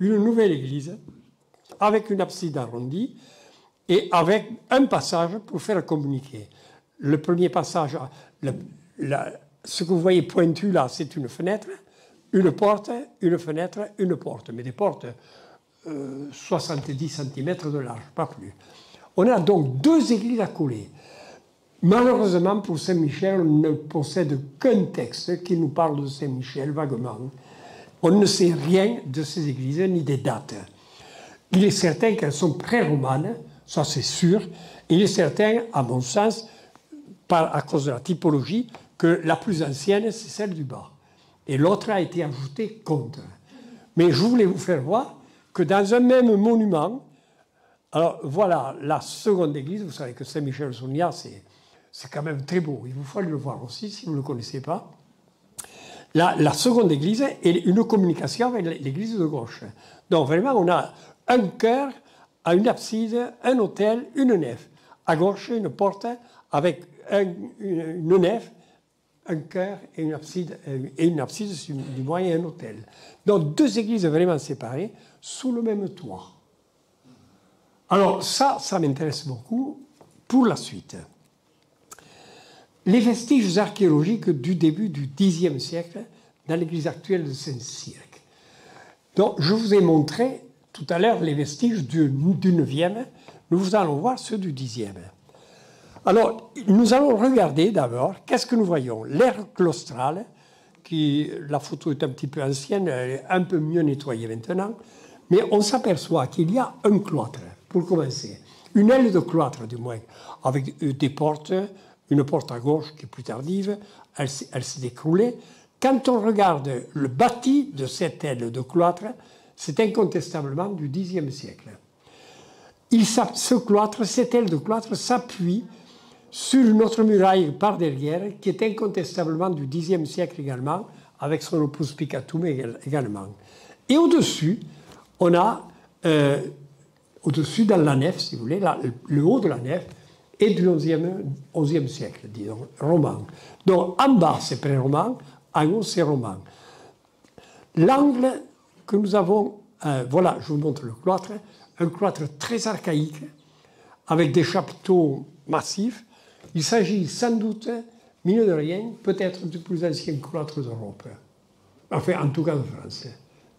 une nouvelle église avec une abside arrondie et avec un passage pour faire communiquer. Le premier passage, ce que vous voyez pointu là, c'est une fenêtre, une porte, une fenêtre, une porte, mais des portes 70 cm de large, pas plus. On a donc 2 églises à coller. Malheureusement, pour Saint-Michel, on ne possède qu'un texte qui nous parle de Saint-Michel vaguement. On ne sait rien de ces églises ni des dates. Il est certain qu'elles sont pré-romanes, ça c'est sûr. Il est certain, à mon sens, à cause de la typologie, que la plus ancienne, c'est celle du bas. Et l'autre a été ajoutée contre. Mais je voulais vous faire voir que dans un même monument, alors voilà la seconde église, vous savez que Saint-Michel-Sournia, c'est quand même très beau. Il vous faut aller le voir aussi, si vous ne le connaissez pas. La seconde église est une communication avec l'église de gauche. Donc vraiment, on a un chœur, une abside, un autel, une nef. À gauche, une porte avec une nef, un chœur et une abside du moins et un autel. Donc 2 églises vraiment séparées sous le même toit. Alors ça m'intéresse beaucoup pour la suite. Les vestiges archéologiques du début du Xe siècle dans l'église actuelle de Saint-Cirque. Donc je vous ai montré tout à l'heure les vestiges du 9e, nous allons voir ceux du 10e. Alors, nous allons regarder d'abord, qu'est-ce que nous voyons? L'aire claustrale, la photo est un petit peu ancienne, elle est un peu mieux nettoyée maintenant, mais on s'aperçoit qu'il y a un cloître, pour commencer. Une aile de cloître, du moins, avec des portes, une porte à gauche qui est plus tardive, elle s'est écroulée. Quand on regarde le bâti de cette aile de cloître, c'est incontestablement du Xe siècle. Cette aile de cloître s'appuie sur une autre muraille par derrière, qui est incontestablement du Xe siècle également, avec son opus picatum également. Et au-dessus, on a, au-dessus dans la nef, si vous voulez, le haut de la nef est du XIe siècle, disons, roman. Donc en bas, c'est pré-roman, en haut, c'est roman. L'angle que nous avons, voilà, je vous montre le cloître, un cloître très archaïque, avec des chapiteaux massifs. Il s'agit sans doute, mine de rien, peut-être du plus ancien cloître d'Europe. Enfin, en tout cas de France,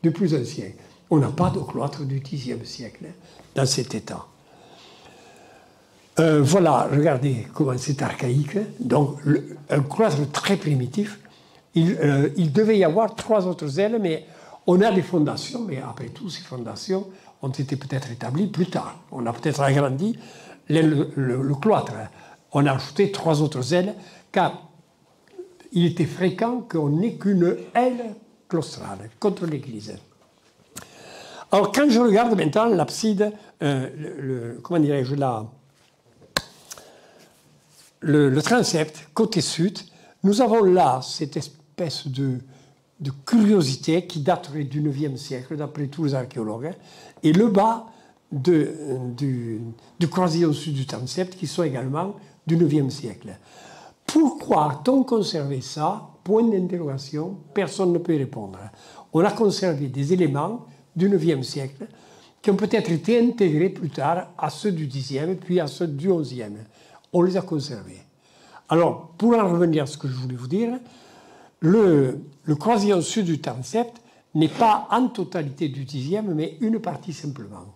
du plus ancien. On n'a pas de cloître du Xe siècle dans cet état. Voilà, regardez comment c'est archaïque. Donc, un cloître très primitif. Il devait y avoir 3 autres ailes, mais on a des fondations, mais après tout, ces fondations ont été peut-être établies plus tard. On a peut-être agrandi le cloître. On a ajouté 3 autres ailes, car il était fréquent qu'on n'ait qu'une aile claustrale contre l'église. Alors, quand je regarde maintenant l'abside, comment dirais-je, le transept, côté sud, nous avons là cette espèce de curiosité qui daterait du 9e siècle, d'après tous les archéologues, et le bas du croisillon sud du transept, qui sont également du 9e siècle. Pourquoi a-t-on conservé ça? Point d'interrogation, personne ne peut y répondre. On a conservé des éléments du 9e siècle qui ont peut-être été intégrés plus tard à ceux du 10e, puis à ceux du 11e. On les a conservés. Alors, pour en revenir à ce que je voulais vous dire, le croisillon sud du transept n'est pas en totalité du 10e, mais une partie simplement.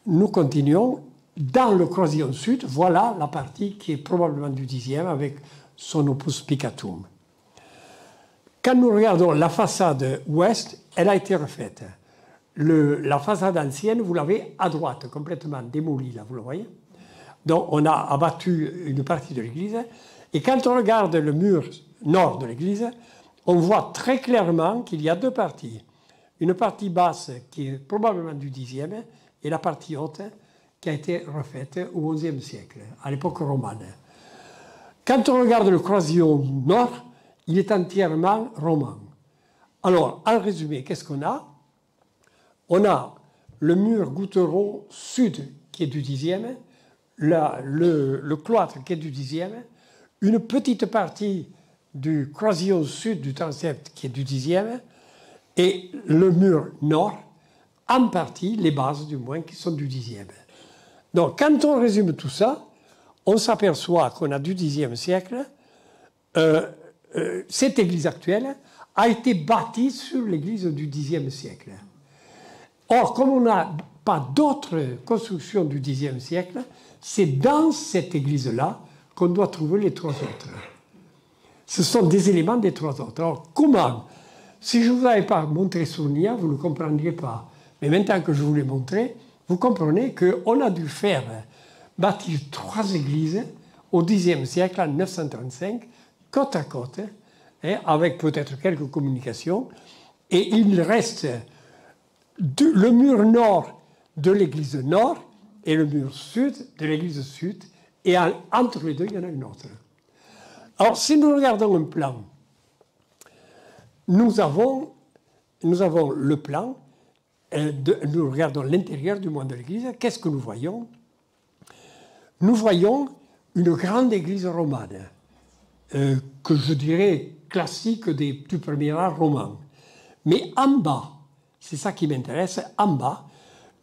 Nous continuons. Dans le croisillon sud, voilà la partie qui est probablement du 10e avec son opus picatum. Quand nous regardons la façade ouest, elle a été refaite. La façade ancienne, vous l'avez à droite, complètement démolie, là, vous le voyez. Donc on a abattu une partie de l'église. Et quand on regarde le mur nord de l'église, on voit très clairement qu'il y a deux parties. Une partie basse qui est probablement du Xe et la partie haute qui a été refaite au XIe siècle, à l'époque romane. Quand on regarde le croisillon nord, il est entièrement roman. Alors, en résumé, qu'est-ce qu'on a? On a le mur goutteron sud qui est du Xe, le cloître qui est du Xe, une petite partie du croisillon sud du transept qui est du Xe, et le mur nord, en partie, les bases du moins, qui sont du Xe. Donc, quand on résume tout ça, on s'aperçoit qu'on a du Xe siècle. Cette église actuelle a été bâtie sur l'église du Xe siècle. Or, comme on n'a pas d'autres constructions du Xe siècle, c'est dans cette église-là qu'on doit trouver les trois autres. Ce sont des éléments des trois autres. Alors, comment? Si je ne vous avais pas montré Sournia, vous ne comprendriez pas. Mais maintenant que je vous l'ai montré, vous comprenez qu'on a dû faire bâtir trois églises au Xe siècle, en 935, côte à côte, avec peut-être quelques communications. Et il reste le mur nord de l'église nord et le mur sud de l'église sud. Et entre les deux, il y en a une autre. Alors, si nous regardons un plan, nous avons le plan, nous regardons l'intérieur du monde de l'église. Qu'est-ce que nous voyons? Nous voyons une grande église romane, que je dirais classique du premier art roman. Mais en bas, c'est ça qui m'intéresse, en bas,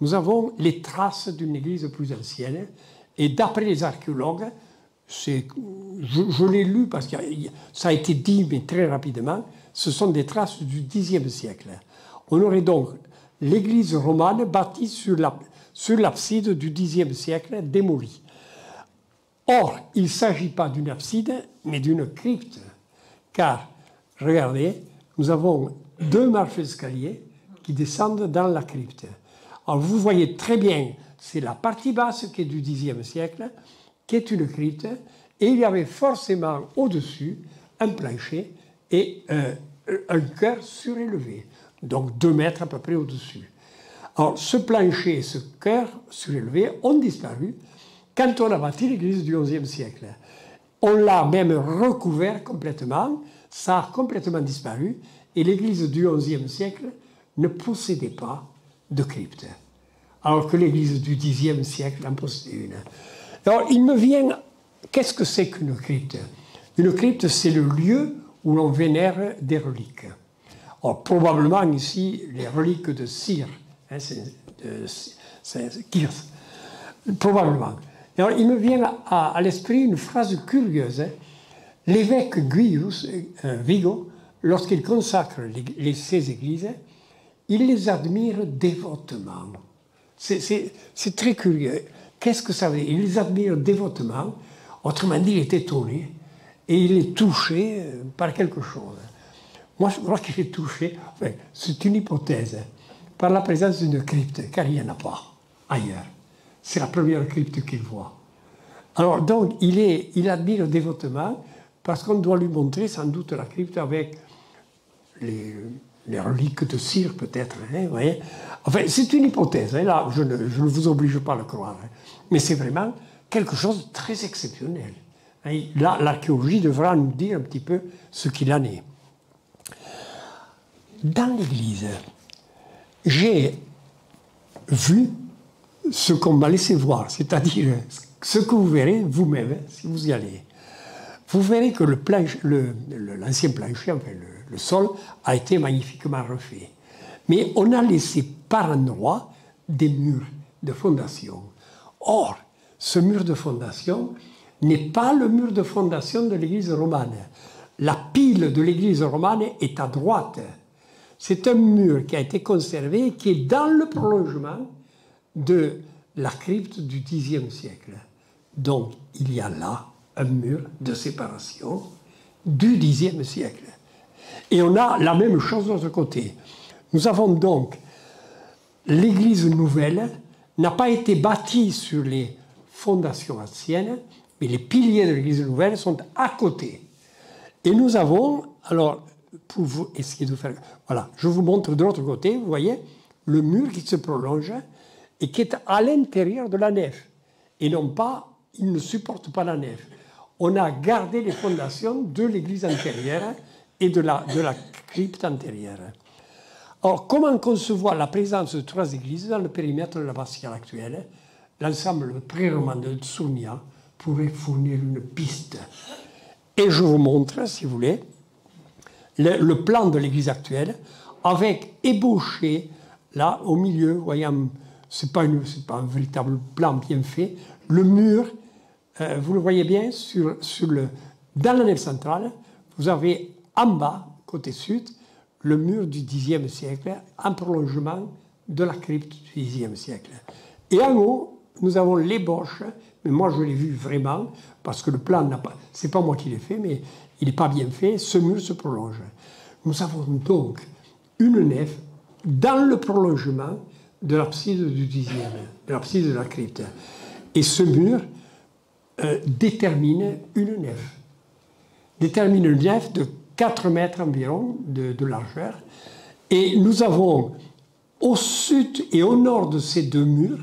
nous avons les traces d'une église plus ancienne. Et d'après les archéologues, je l'ai lu parce que ça a été dit, mais très rapidement, ce sont des traces du Xe siècle. On aurait donc l'église romane bâtie sur l'abside du Xe siècle démolie. Or, il ne s'agit pas d'une abside, mais d'une crypte. Car, regardez, nous avons deux marches d'escalier qui descendent dans la crypte. Alors, vous voyez très bien, c'est la partie basse qui est du Xe siècle, qui est une crypte, et il y avait forcément au-dessus un plancher et un chœur surélevé, donc 2 mètres à peu près au-dessus. Alors, ce plancher et ce chœur surélevé ont disparu quand on a bâti l'église du XIe siècle. On l'a même recouvert complètement, ça a complètement disparu, et l'église du XIe siècle ne possédait pas de crypte, alors que l'église du Xe siècle en possédait une. Alors, il me vient, qu'est-ce que c'est qu'une crypte? Une crypte, c'est le lieu où l'on vénère des reliques. Or, probablement ici, les reliques de Cire, c'est Kirth, probablement. Alors, il me vient à l'esprit une phrase curieuse. L'évêque Vigo, lorsqu'il consacre ces églises, il les admire dévotement. C'est très curieux. Qu'est-ce que ça veut dire? Il les admire dévotement. Autrement dit, il est étonné et il est touché par quelque chose. Moi, je crois qu'il est touché, enfin, c'est une hypothèse, par la présence d'une crypte, car il n'y en a pas ailleurs. C'est la première crypte qu'il voit. Alors, donc, il admire dévotement parce qu'on doit lui montrer sans doute la crypte avec les reliques de cire, peut-être. Vous voyez, enfin, c'est une hypothèse. Là, je ne vous oblige pas à le croire. Mais c'est vraiment quelque chose de très exceptionnel. Là, l'archéologie devra nous dire un petit peu ce qu'il en est. Dans l'église, j'ai vu ce qu'on m'a laissé voir, c'est-à-dire ce que vous verrez vous-même si vous y allez. Vous verrez que l'ancien plancher, enfin le sol, a été magnifiquement refait. Mais on a laissé par endroits des murs de fondation. Or, ce mur de fondation n'est pas le mur de fondation de l'église romane. La pile de l'église romane est à droite. C'est un mur qui a été conservé et qui est dans le prolongement de la crypte du Xe siècle. Donc, il y a là un mur de séparation du Xe siècle. Et on a la même chose de l'autre côté. Nous avons donc l'église nouvelle n'a pas été bâtie sur les fondation ancienne, mais les piliers de l'église nouvelle sont à côté. Et nous avons, alors, pour vous essayer de faire... Voilà, je vous montre de l'autre côté, vous voyez, le mur qui se prolonge et qui est à l'intérieur de la nef. Et non pas, il ne supporte pas la nef. On a gardé les fondations de l'église antérieure et de la crypte antérieure. Alors, comment concevoir la présence de trois églises dans le périmètre de la basilique actuelle? L'ensemble pré-roman de Tsurnia pourrait fournir une piste. Et je vous montre, si vous voulez, le plan de l'église actuelle, avec ébauché, là, au milieu, vous voyez, ce n'est pas un véritable plan bien fait, le mur, vous le voyez bien, dans la nef centrale, vous avez en bas, côté sud, le mur du Xe siècle, en prolongement de la crypte du Xe siècle. Et en haut, nous avons l'ébauche, mais moi je l'ai vu vraiment, parce que le plan n'a pas... C'est pas moi qui l'ai fait, mais il n'est pas bien fait, ce mur se prolonge. Nous avons donc une nef dans le prolongement de l'abside du Xe, de l'abside de la crypte. Et ce mur détermine une nef. Détermine une nef de 4 mètres environ de largeur. Et nous avons au sud et au nord de ces deux murs,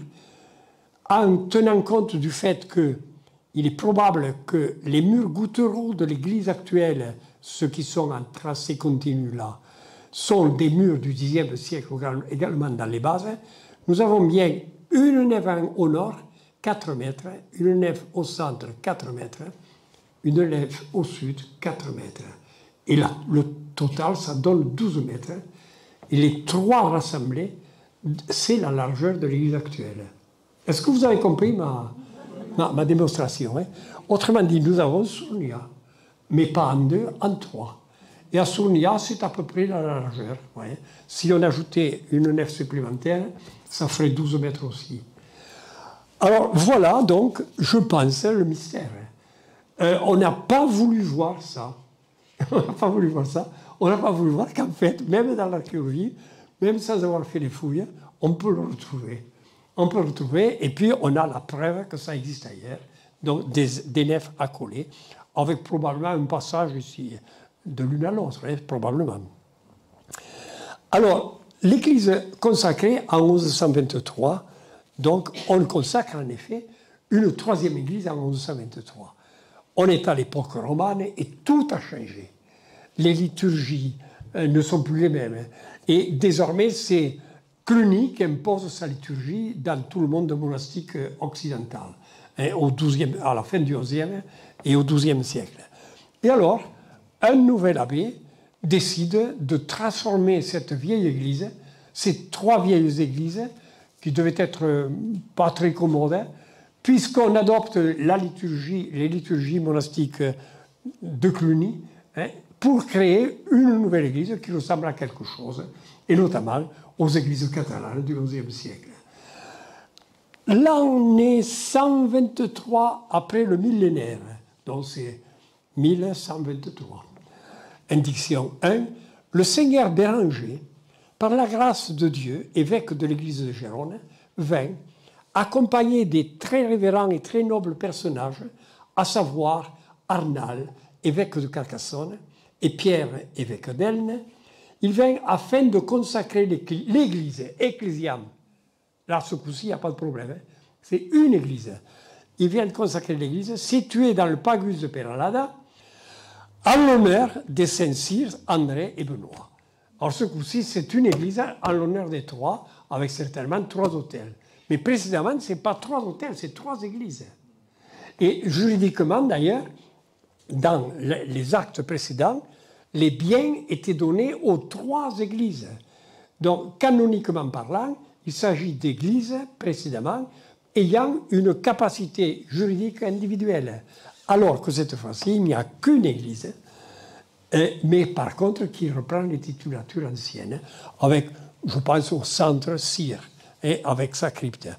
en tenant compte du fait qu'il est probable que les murs gouttereaux de l'église actuelle, ceux qui sont en tracé continu là, sont des murs du Xe siècle également dans les bases, nous avons bien une nef au nord, 4 mètres, une nef au centre, 4 mètres, une nef au sud, 4 mètres. Et là, le total, ça donne 12 mètres. Et les trois rassemblés, c'est la largeur de l'église actuelle. Est-ce que vous avez compris ma démonstration, hein? Autrement dit, nous avons Tsurnia, mais pas en deux, en trois. Et à Tsurnia, c'est à peu près la largeur. Ouais. Si on ajoutait une nef supplémentaire, ça ferait 12 mètres aussi. Alors voilà, donc, je pense, le mystère. On n'a pas voulu voir ça. On n'a pas voulu voir ça. On n'a pas voulu voir qu'en fait, même dans l'archéologie, même sans avoir fait les fouilles, on peut le retrouver. On peut le retrouver, et puis on a la preuve que ça existe ailleurs, donc des nefs accolées, avec probablement un passage ici de l'une à l'autre, hein, probablement. Alors, l'église consacrée en 1123, donc on consacre en effet une troisième église en 1123. On est à l'époque romane et tout a changé. Les liturgies ne sont plus les mêmes. Et désormais, c'est Cluny qui impose sa liturgie dans tout le monde monastique occidental, hein, à la fin du XIe et au XIIe siècle. Et alors, un nouvel abbé décide de transformer cette vieille église, ces trois vieilles églises, qui devaient être pas très commodes, puisqu'on adopte les liturgies monastiques de Cluny, hein, pour créer une nouvelle église qui ressemble à quelque chose, et notamment aux églises catalanes du XIe siècle. L'année 123 après le millénaire, donc c'est 1123. Indiction 1. Le seigneur Béranger, par la grâce de Dieu, évêque de l'église de Gérone, vint, accompagné des très révérends et très nobles personnages, à savoir Arnal, évêque de Carcassonne, et Pierre, évêque d'Elne. Il vint afin de consacrer l'église, ecclésiam. Là, ce coup-ci, il n'y a pas de problème. Hein. C'est une église. Il vient de consacrer l'église située dans le Pagus de Peralada, en l'honneur des saints Cyr, André et Benoît. Alors, ce coup-ci, c'est une église en l'honneur des trois, avec certainement 3 autels. Mais précédemment, ce n'est pas 3 autels, c'est 3 églises. Et juridiquement, d'ailleurs, dans les actes précédents, les biens étaient donnés aux 3 églises. Donc, canoniquement parlant, il s'agit d'églises, précédemment, ayant une capacité juridique individuelle. Alors que cette fois-ci, il n'y a qu'une église, mais par contre qui reprend les titulatures anciennes, avec, je pense, au centre Cyr, et avec sa crypte.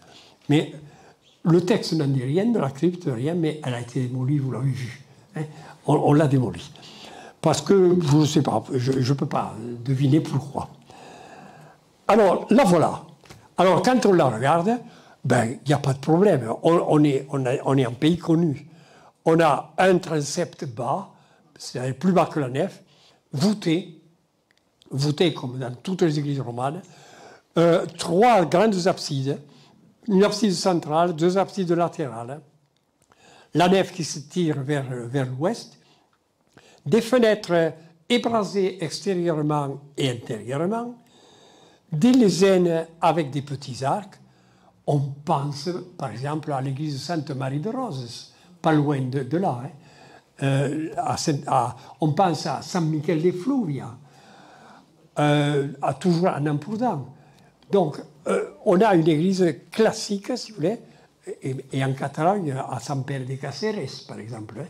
Mais le texte n'en dit rien, de la crypte, rien, mais elle a été démolie, vous l'avez vu. Hein, on l'a démolie. Parce que, je ne sais pas, je ne peux pas deviner pourquoi. Alors, la voilà. Alors, quand on la regarde, Ben, il n'y a pas de problème. On est un pays connu. On a un transept bas, c'est plus bas que la nef, voûté comme dans toutes les églises romanes, 3 grandes absides, une abside centrale, 2 absides latérales, la nef qui se tire vers l'ouest, des fenêtres ébrasées extérieurement et intérieurement, des lesènes avec des petits arcs. On pense, par exemple, à l'église Sainte-Marie de Roses, pas loin de là. On pense à San Michel de Fluvia, toujours à Nampurdam. Donc, on a une église classique, si vous voulez, et en Catalogne, à San Pere de Caceres, par exemple.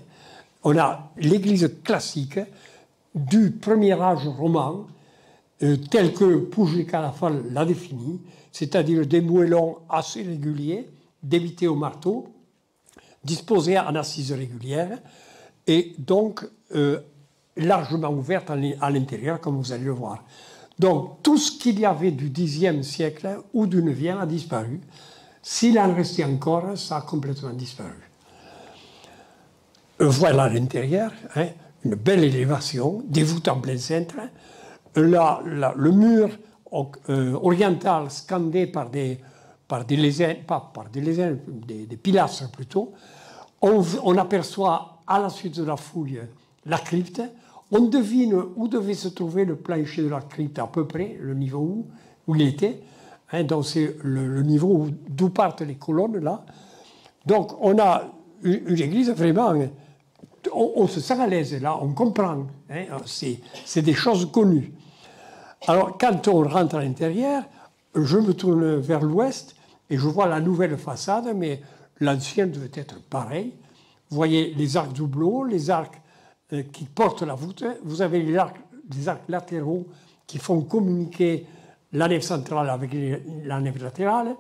On a l'église classique du premier âge roman, tel que Puig Cadafal l'a défini, c'est-à-dire des moellons assez réguliers, débités au marteau, disposés en assises régulières, et donc largement ouvertes à l'intérieur, comme vous allez le voir. Donc tout ce qu'il y avait du Xe siècle ou du IXe a disparu. S'il en restait encore, ça a complètement disparu. Voilà l'intérieur, hein, une belle élévation, des voûtes en plein centre. Le mur oriental scandé par des lesènes, pas par des lesènes, des pilastres plutôt. On aperçoit à la suite de la fouille la crypte. On devine où devait se trouver le plancher de la crypte à peu près, le niveau où il était. Hein, donc c'est le niveau d'où partent les colonnes là. Donc on a une église vraiment, on se sent à l'aise là, on comprend. Hein, c'est des choses connues. Alors quand on rentre à l'intérieur, je me tourne vers l'ouest et je vois la nouvelle façade, mais l'ancienne devait être pareil. Vous voyez les arcs doubleaux, les arcs qui portent la voûte. Vous avez des arcs latéraux qui font communiquer la nef centrale avec la nef latérale.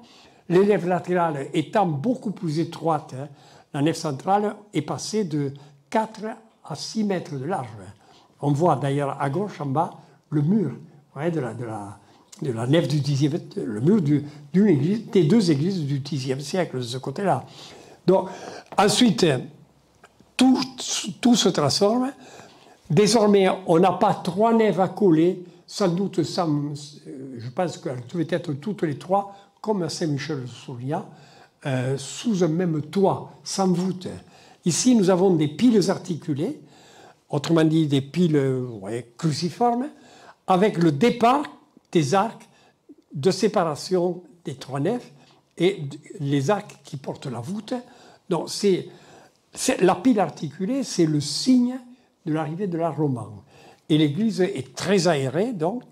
Les nefs latérales étant beaucoup plus étroites, hein, la nef centrale est passée de 4 à 6 mètres de large. On voit d'ailleurs à gauche, en bas, le mur, ouais, de la nef du Xe, le mur d'une église, des 2 églises du Xe siècle, de ce côté-là. Donc, ensuite, tout se transforme. Désormais, on n'a pas 3 nefs à coller, sans doute, je pense qu'elles devaient être toutes les 3, comme à Saint-Michel-de-Souria, sous un même toit, sans voûte. Ici, nous avons des piles articulées, autrement dit des piles cruciformes, avec le départ des arcs de séparation des 3 nefs et les arcs qui portent la voûte. Donc, la pile articulée, c'est le signe de l'arrivée de l'art roman. Et l'église est très aérée, donc.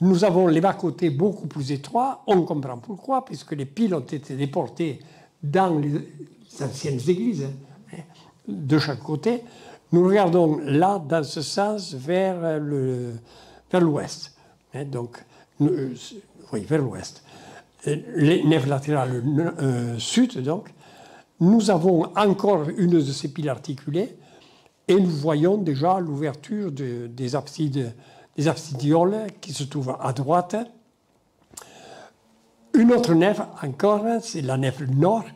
Nous avons les bas-côtés beaucoup plus étroits. On comprend pourquoi, puisque les piles ont été déportées dans les anciennes églises, hein, de chaque côté. Nous regardons là, dans ce sens, vers l'ouest. Hein, donc, oui, vers l'ouest. Les nefs latérales sud, donc. Nous avons encore une de ces piles articulées et nous voyons déjà l'ouverture des absidioles qui se trouvent à droite. Une autre nef encore, c'est la nef nord,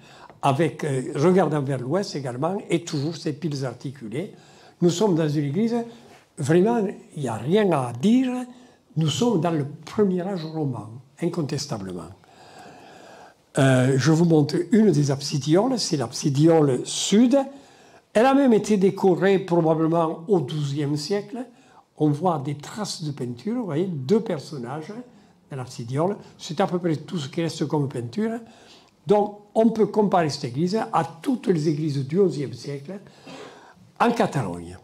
avec, regardant vers l'ouest également, et toujours ces piles articulées. Nous sommes dans une église, vraiment, il n'y a rien à dire, nous sommes dans le premier âge roman, incontestablement. Je vous montre une des absidioles, c'est l'absidiole sud. Elle a même été décorée probablement au XIIe siècle. On voit des traces de peinture, vous voyez, 2 personnages dans l'absidiole. C'est à peu près tout ce qui reste comme peinture. Donc, on peut comparer cette église à toutes les églises du XIe siècle en Catalogne.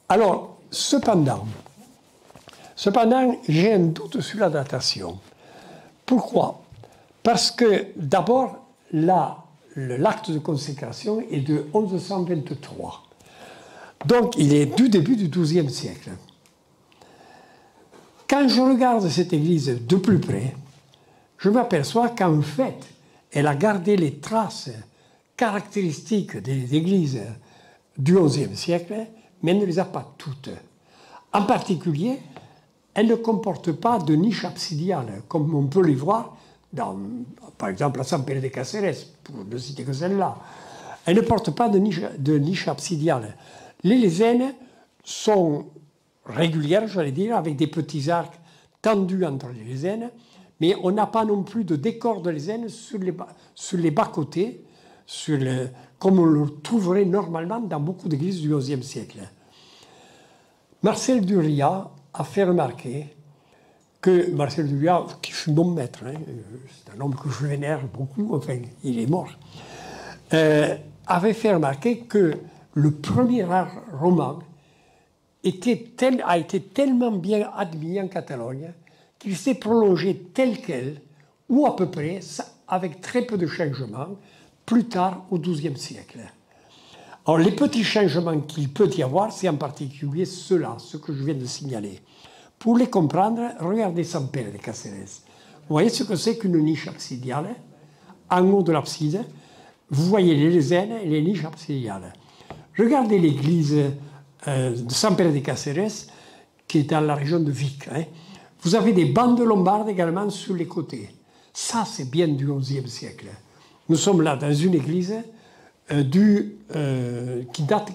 Alors, cependant, j'ai un doute sur la datation. Pourquoi? Parce que, d'abord, l'acte de consécration est de 1123. Donc, il est du début du XIIe siècle. Quand je regarde cette église de plus près, je m'aperçois qu'en fait, elle a gardé les traces caractéristiques des églises du XIe siècle, mais elle ne les a pas toutes. En particulier, elle ne comporte pas de niche absidiale, comme on peut les voir par exemple à San Pere de Cáceres, pour ne citer que celle-là. Elle ne porte pas de niche absidiale. Les lézènes sont régulières, j'allais dire, avec des petits arcs tendus entre les lézènes, mais on n'a pas non plus de décor de lézènes sur les bas-côtés, comme on le trouverait normalement dans beaucoup d'églises du XIe siècle. Marcel Duria a fait remarquer que Marcel Duria, qui fut mon maître, c'est un homme que je vénère beaucoup, enfin, il est mort, avait fait remarquer que le premier art roman a été tellement bien admis en Catalogne qu'il s'est prolongé tel quel, ou à peu près, avec très peu de changements, plus tard au XIIe siècle. Alors, les petits changements qu'il peut y avoir, c'est en particulier ceux-là, ce que je viens de signaler. Pour les comprendre, regardez San Pere de Cáceres. Vous voyez ce que c'est qu'une niche absidiale? En haut de l'abside, vous voyez les lézènes et les niches absidiales. Regardez l'église de San Pere de Cáceres, qui est dans la région de Vic. Vous avez des bandes lombardes également sur les côtés. Ça, c'est bien du XIe siècle. Nous sommes là dans une église qui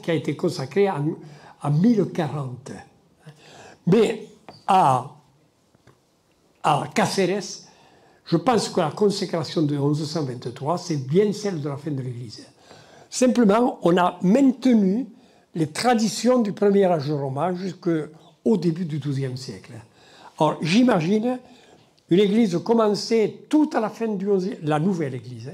a été consacrée en 1040. Mais à Cáceres, je pense que la consécration de 1123, c'est bien celle de la fin de l'Église. Simplement, on a maintenu les traditions du premier âge roman jusqu'au début du XIIe siècle. Alors, j'imagine une église commencée tout à la fin du XIe, la nouvelle église,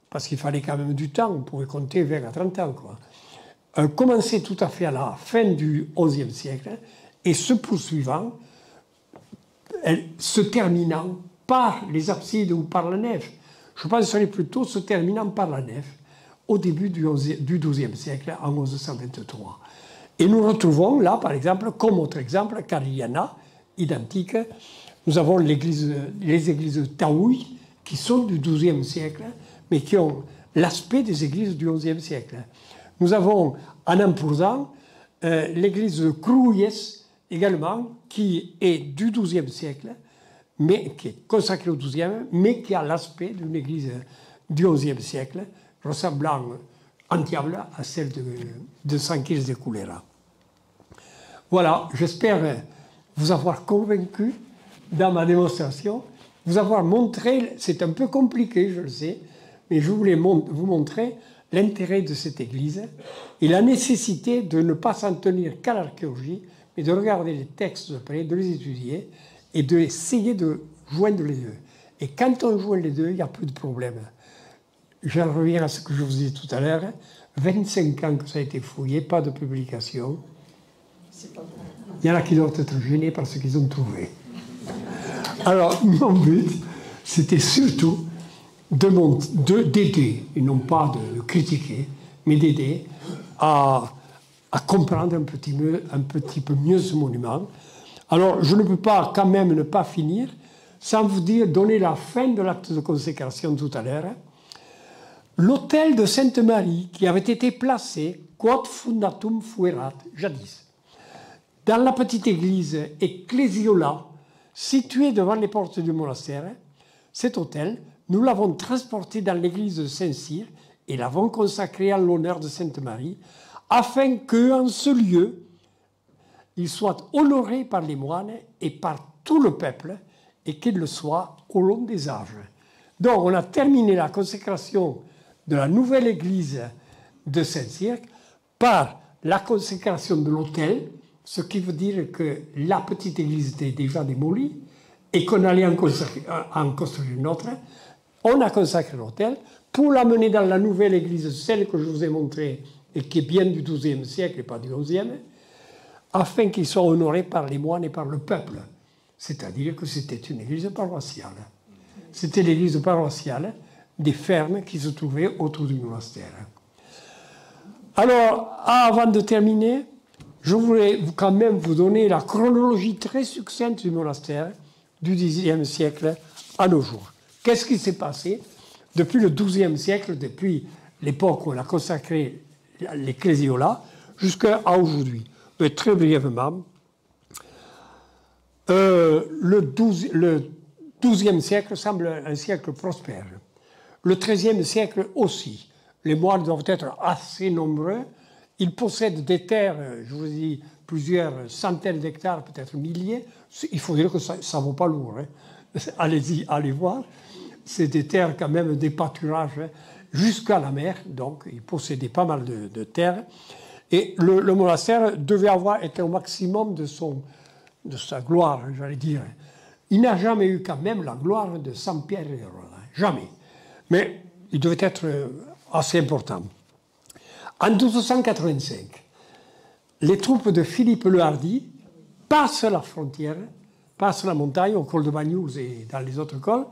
parce qu'il fallait quand même du temps, on pouvait compter 20 à 30 ans, quoi. Commencée tout à fait à la fin du XIe siècle, et se poursuivant, se terminant par les absides ou par la nef. Je penserais plutôt se terminant par la nef au début du XIIe siècle, en 1123. Et nous retrouvons là, par exemple, comme autre exemple, Carigliana, identique, nous avons les églises de Taouy, qui sont du XIIe siècle, mais qui ont l'aspect des églises du XIe siècle. Nous avons en Ampurdán l'église de Cruïes, également, qui est du XIIe siècle, mais qui est consacrée au XIIe, mais qui a l'aspect d'une église du XIe siècle, ressemblant en diable à celle de San Quirze de Cullera. Voilà, j'espère vous avoir convaincu dans ma démonstration, vous avoir montré, c'est un peu compliqué, je le sais, mais je voulais vous montrer l'intérêt de cette église et la nécessité de ne pas s'en tenir qu'à l'archéologie, mais de regarder les textes de près, de les étudier et d'essayer de joindre les deux. Et quand on joint les deux, il n'y a plus de problème. Je reviens à ce que je vous disais tout à l'heure, 25 ans que ça a été fouillé, pas de publication. Il y en a qui doivent être gênés par ce qu'ils ont trouvé. Alors, mon but, c'était surtout d'aider, et non pas de critiquer, mais d'aider à comprendre un petit peu mieux ce monument. Alors, je ne peux pas quand même ne pas finir sans vous donner la fin de l'acte de consécration tout à l'heure. L'autel de Sainte-Marie, qui avait été placé, quod fundatum fuerat, jadis, dans la petite église Ecclesiola, située devant les portes du monastère, cet autel, nous l'avons transporté dans l'église de Saint-Cyr et l'avons consacré à l'honneur de Sainte-Marie, afin qu'en ce lieu, il soit honoré par les moines et par tout le peuple, et qu'il le soit au long des âges. Donc, on a terminé la consécration de la nouvelle église de Saint-Cyr par la consécration de l'autel, ce qui veut dire que la petite église était déjà démolie et qu'on allait en construire une autre. On a consacré l'autel pour l'amener dans la nouvelle église, celle que je vous ai montrée et qui est bien du XIIe siècle et pas du XIe, afin qu'ils soient honorés par les moines et par le peuple. C'est-à-dire que c'était une église paroissiale. C'était l'église paroissiale des fermes qui se trouvaient autour du monastère. Alors, avant de terminer, je voulais quand même vous donner la chronologie très succincte du monastère du Xe siècle à nos jours. Qu'est-ce qui s'est passé depuis le XIIe siècle, depuis l'époque où on a consacré l'Ecclesiola, jusqu'à aujourd'hui? Mais très brièvement, le XIIe siècle semble un siècle prospère. Le XIIIe siècle aussi. Les moines doivent être assez nombreux. Ils possèdent des terres, je vous dis, plusieurs centaines d'hectares, peut-être milliers. Il faut dire que ça ne vaut pas lourd. Hein. Allez-y, allez voir. C'est des terres quand même, des pâturages hein, jusqu'à la mer. Donc, ils possédaient pas mal de terres. Et le monastère devait avoir été au maximum de sa gloire, j'allais dire. Il n'a jamais eu quand même la gloire de Saint-Pierre et Roland. Jamais. Mais il devait être assez important. En 1285, les troupes de Philippe le Hardi passent la frontière, passent la montagne au col de Banyuls et dans les autres cols,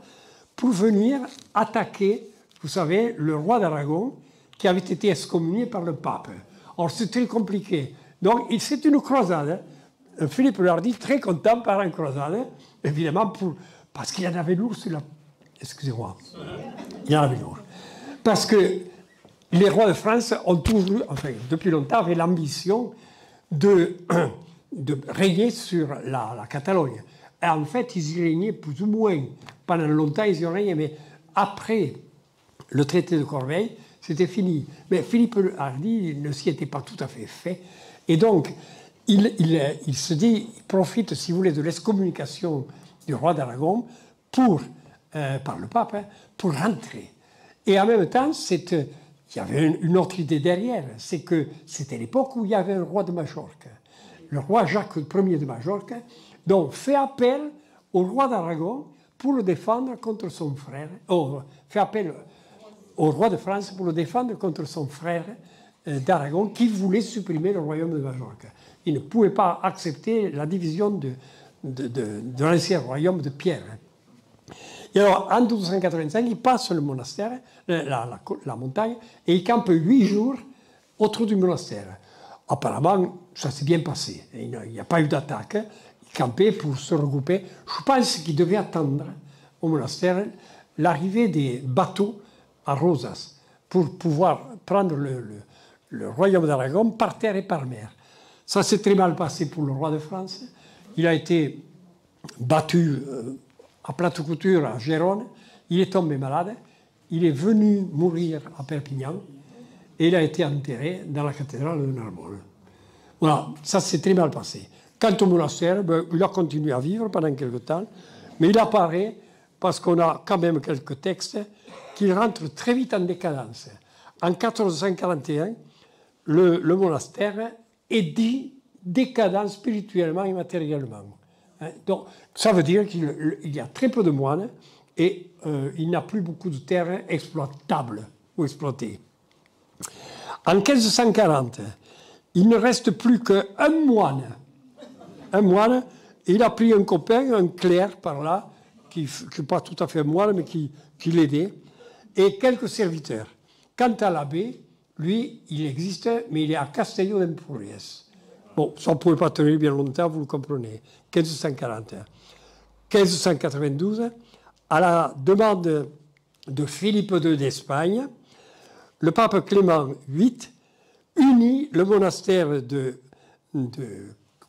pour venir attaquer, vous savez, le roi d'Aragon qui avait été excommunié par le pape. Alors c'est très compliqué. Donc c'est une croisade. Philippe le Hardi, très content par une croisade, évidemment, parce qu'il y en avait lourd sur la... Excusez-moi. Il y en avait lourd. Parce que les rois de France ont toujours, enfin, depuis longtemps, avaient l'ambition de régner sur la Catalogne. Et en fait, ils y régnaient plus ou moins. Pendant longtemps, ils y ont régné, mais après le traité de Corbeil, c'était fini. Mais Philippe le Hardi ne s'y était pas tout à fait fait. Et donc, il se dit, il profite, si vous voulez, de l'excommunication du roi d'Aragon par le pape, hein, pour rentrer. Et en même temps, il y avait une autre idée derrière, c'est que c'était l'époque où il y avait un roi de Majorque, le roi Jacques Ier de Majorque, donc fait appel au roi d'Aragon pour le défendre contre son frère, fait appel au roi de France pour le défendre contre son frère d'Aragon qui voulait supprimer le royaume de Majorque. Il ne pouvait pas accepter la division de l'ancien royaume de Pierre. Et alors, en 1285, il passe le monastère, la montagne, et il campe 8 jours autour du monastère. Apparemment, ça s'est bien passé. Il n'y a pas eu d'attaque. Il campait pour se regrouper. Je pense qu'il devait attendre au monastère l'arrivée des bateaux à Rosas pour pouvoir prendre le royaume d'Aragon par terre et par mer. Ça s'est très mal passé pour le roi de France. Il a été battu à plate couture à Gérone. Il est tombé malade. Il est venu mourir à Perpignan et il a été enterré dans la cathédrale de Narbonne. Voilà, ça s'est très mal passé. Quant au monastère, il a continué à vivre pendant quelque temps, mais il apparaît, parce qu'on a quand même quelques textes, qu'il rentre très vite en décadence. En 1441, le monastère est dit décadent spirituellement et matériellement. Donc, ça veut dire qu'il y a très peu de moines et il n'a plus beaucoup de terres exploitables ou exploitées. En 1540, il ne reste plus qu'un moine. Un moine, il a pris un copain, un clerc par là, qui n'est pas tout à fait un moine, mais qui l'aidait, et quelques serviteurs. Quant à l'abbé, lui, il existe, mais il est à Castello d'Empúries. Bon, ça ne pouvait pas tenir bien longtemps, vous le comprenez. 1540. 1592, à la demande de Philippe II d'Espagne, le pape Clément VIII unit le monastère de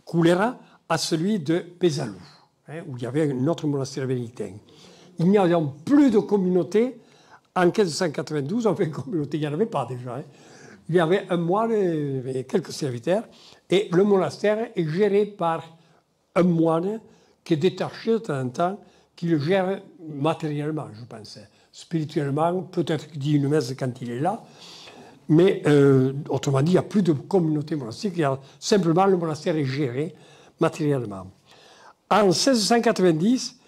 Cullera à celui de Besalú, où il y avait un autre monastère bénédictin. Il n'y a donc plus de communauté en 1592, enfin, communauté, il n'y en avait pas déjà. Il y avait un moine et quelques serviteurs, et le monastère est géré par un moine qui est détaché de temps en temps, qui le gère matériellement, je pense. Spirituellement, peut-être qu'il dit une messe quand il est là, mais autrement dit, il n'y a plus de communauté monastique, simplement le monastère est géré matériellement. En 1690,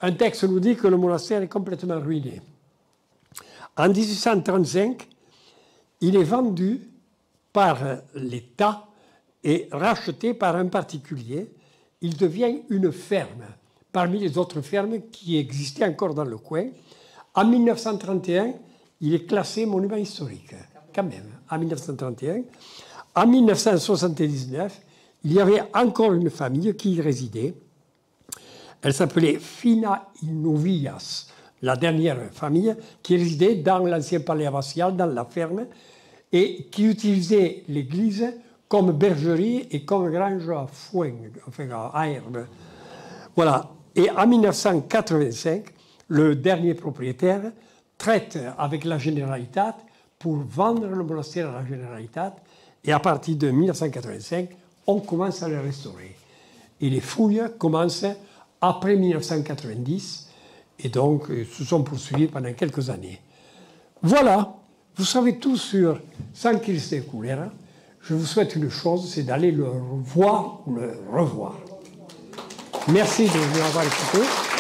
un texte nous dit que le monastère est complètement ruiné. En 1835, il est vendu par l'État et racheté par un particulier. Il devient une ferme, parmi les autres fermes qui existaient encore dans le coin. En 1931, il est classé monument historique, quand même, en 1931. En 1979, il y avait encore une famille qui y résidait. Elle s'appelait Fina Inovias, la dernière famille, qui résidait dans l'ancien palais abbatial, dans la ferme, et qui utilisait l'église comme bergerie et comme grange à foin, enfin à herbe. Voilà. Et en 1985, le dernier propriétaire traite avec la Generalitat pour vendre le monastère à la Generalitat. Et à partir de 1985, on commence à le restaurer. Et les fouilles commencent après 1990 et donc se sont poursuivies pendant quelques années. Voilà, vous savez tout sur Sant Quirze de Cullera. Je vous souhaite une chose, c'est d'aller le voir ou le revoir. Merci de m'avoir écouté.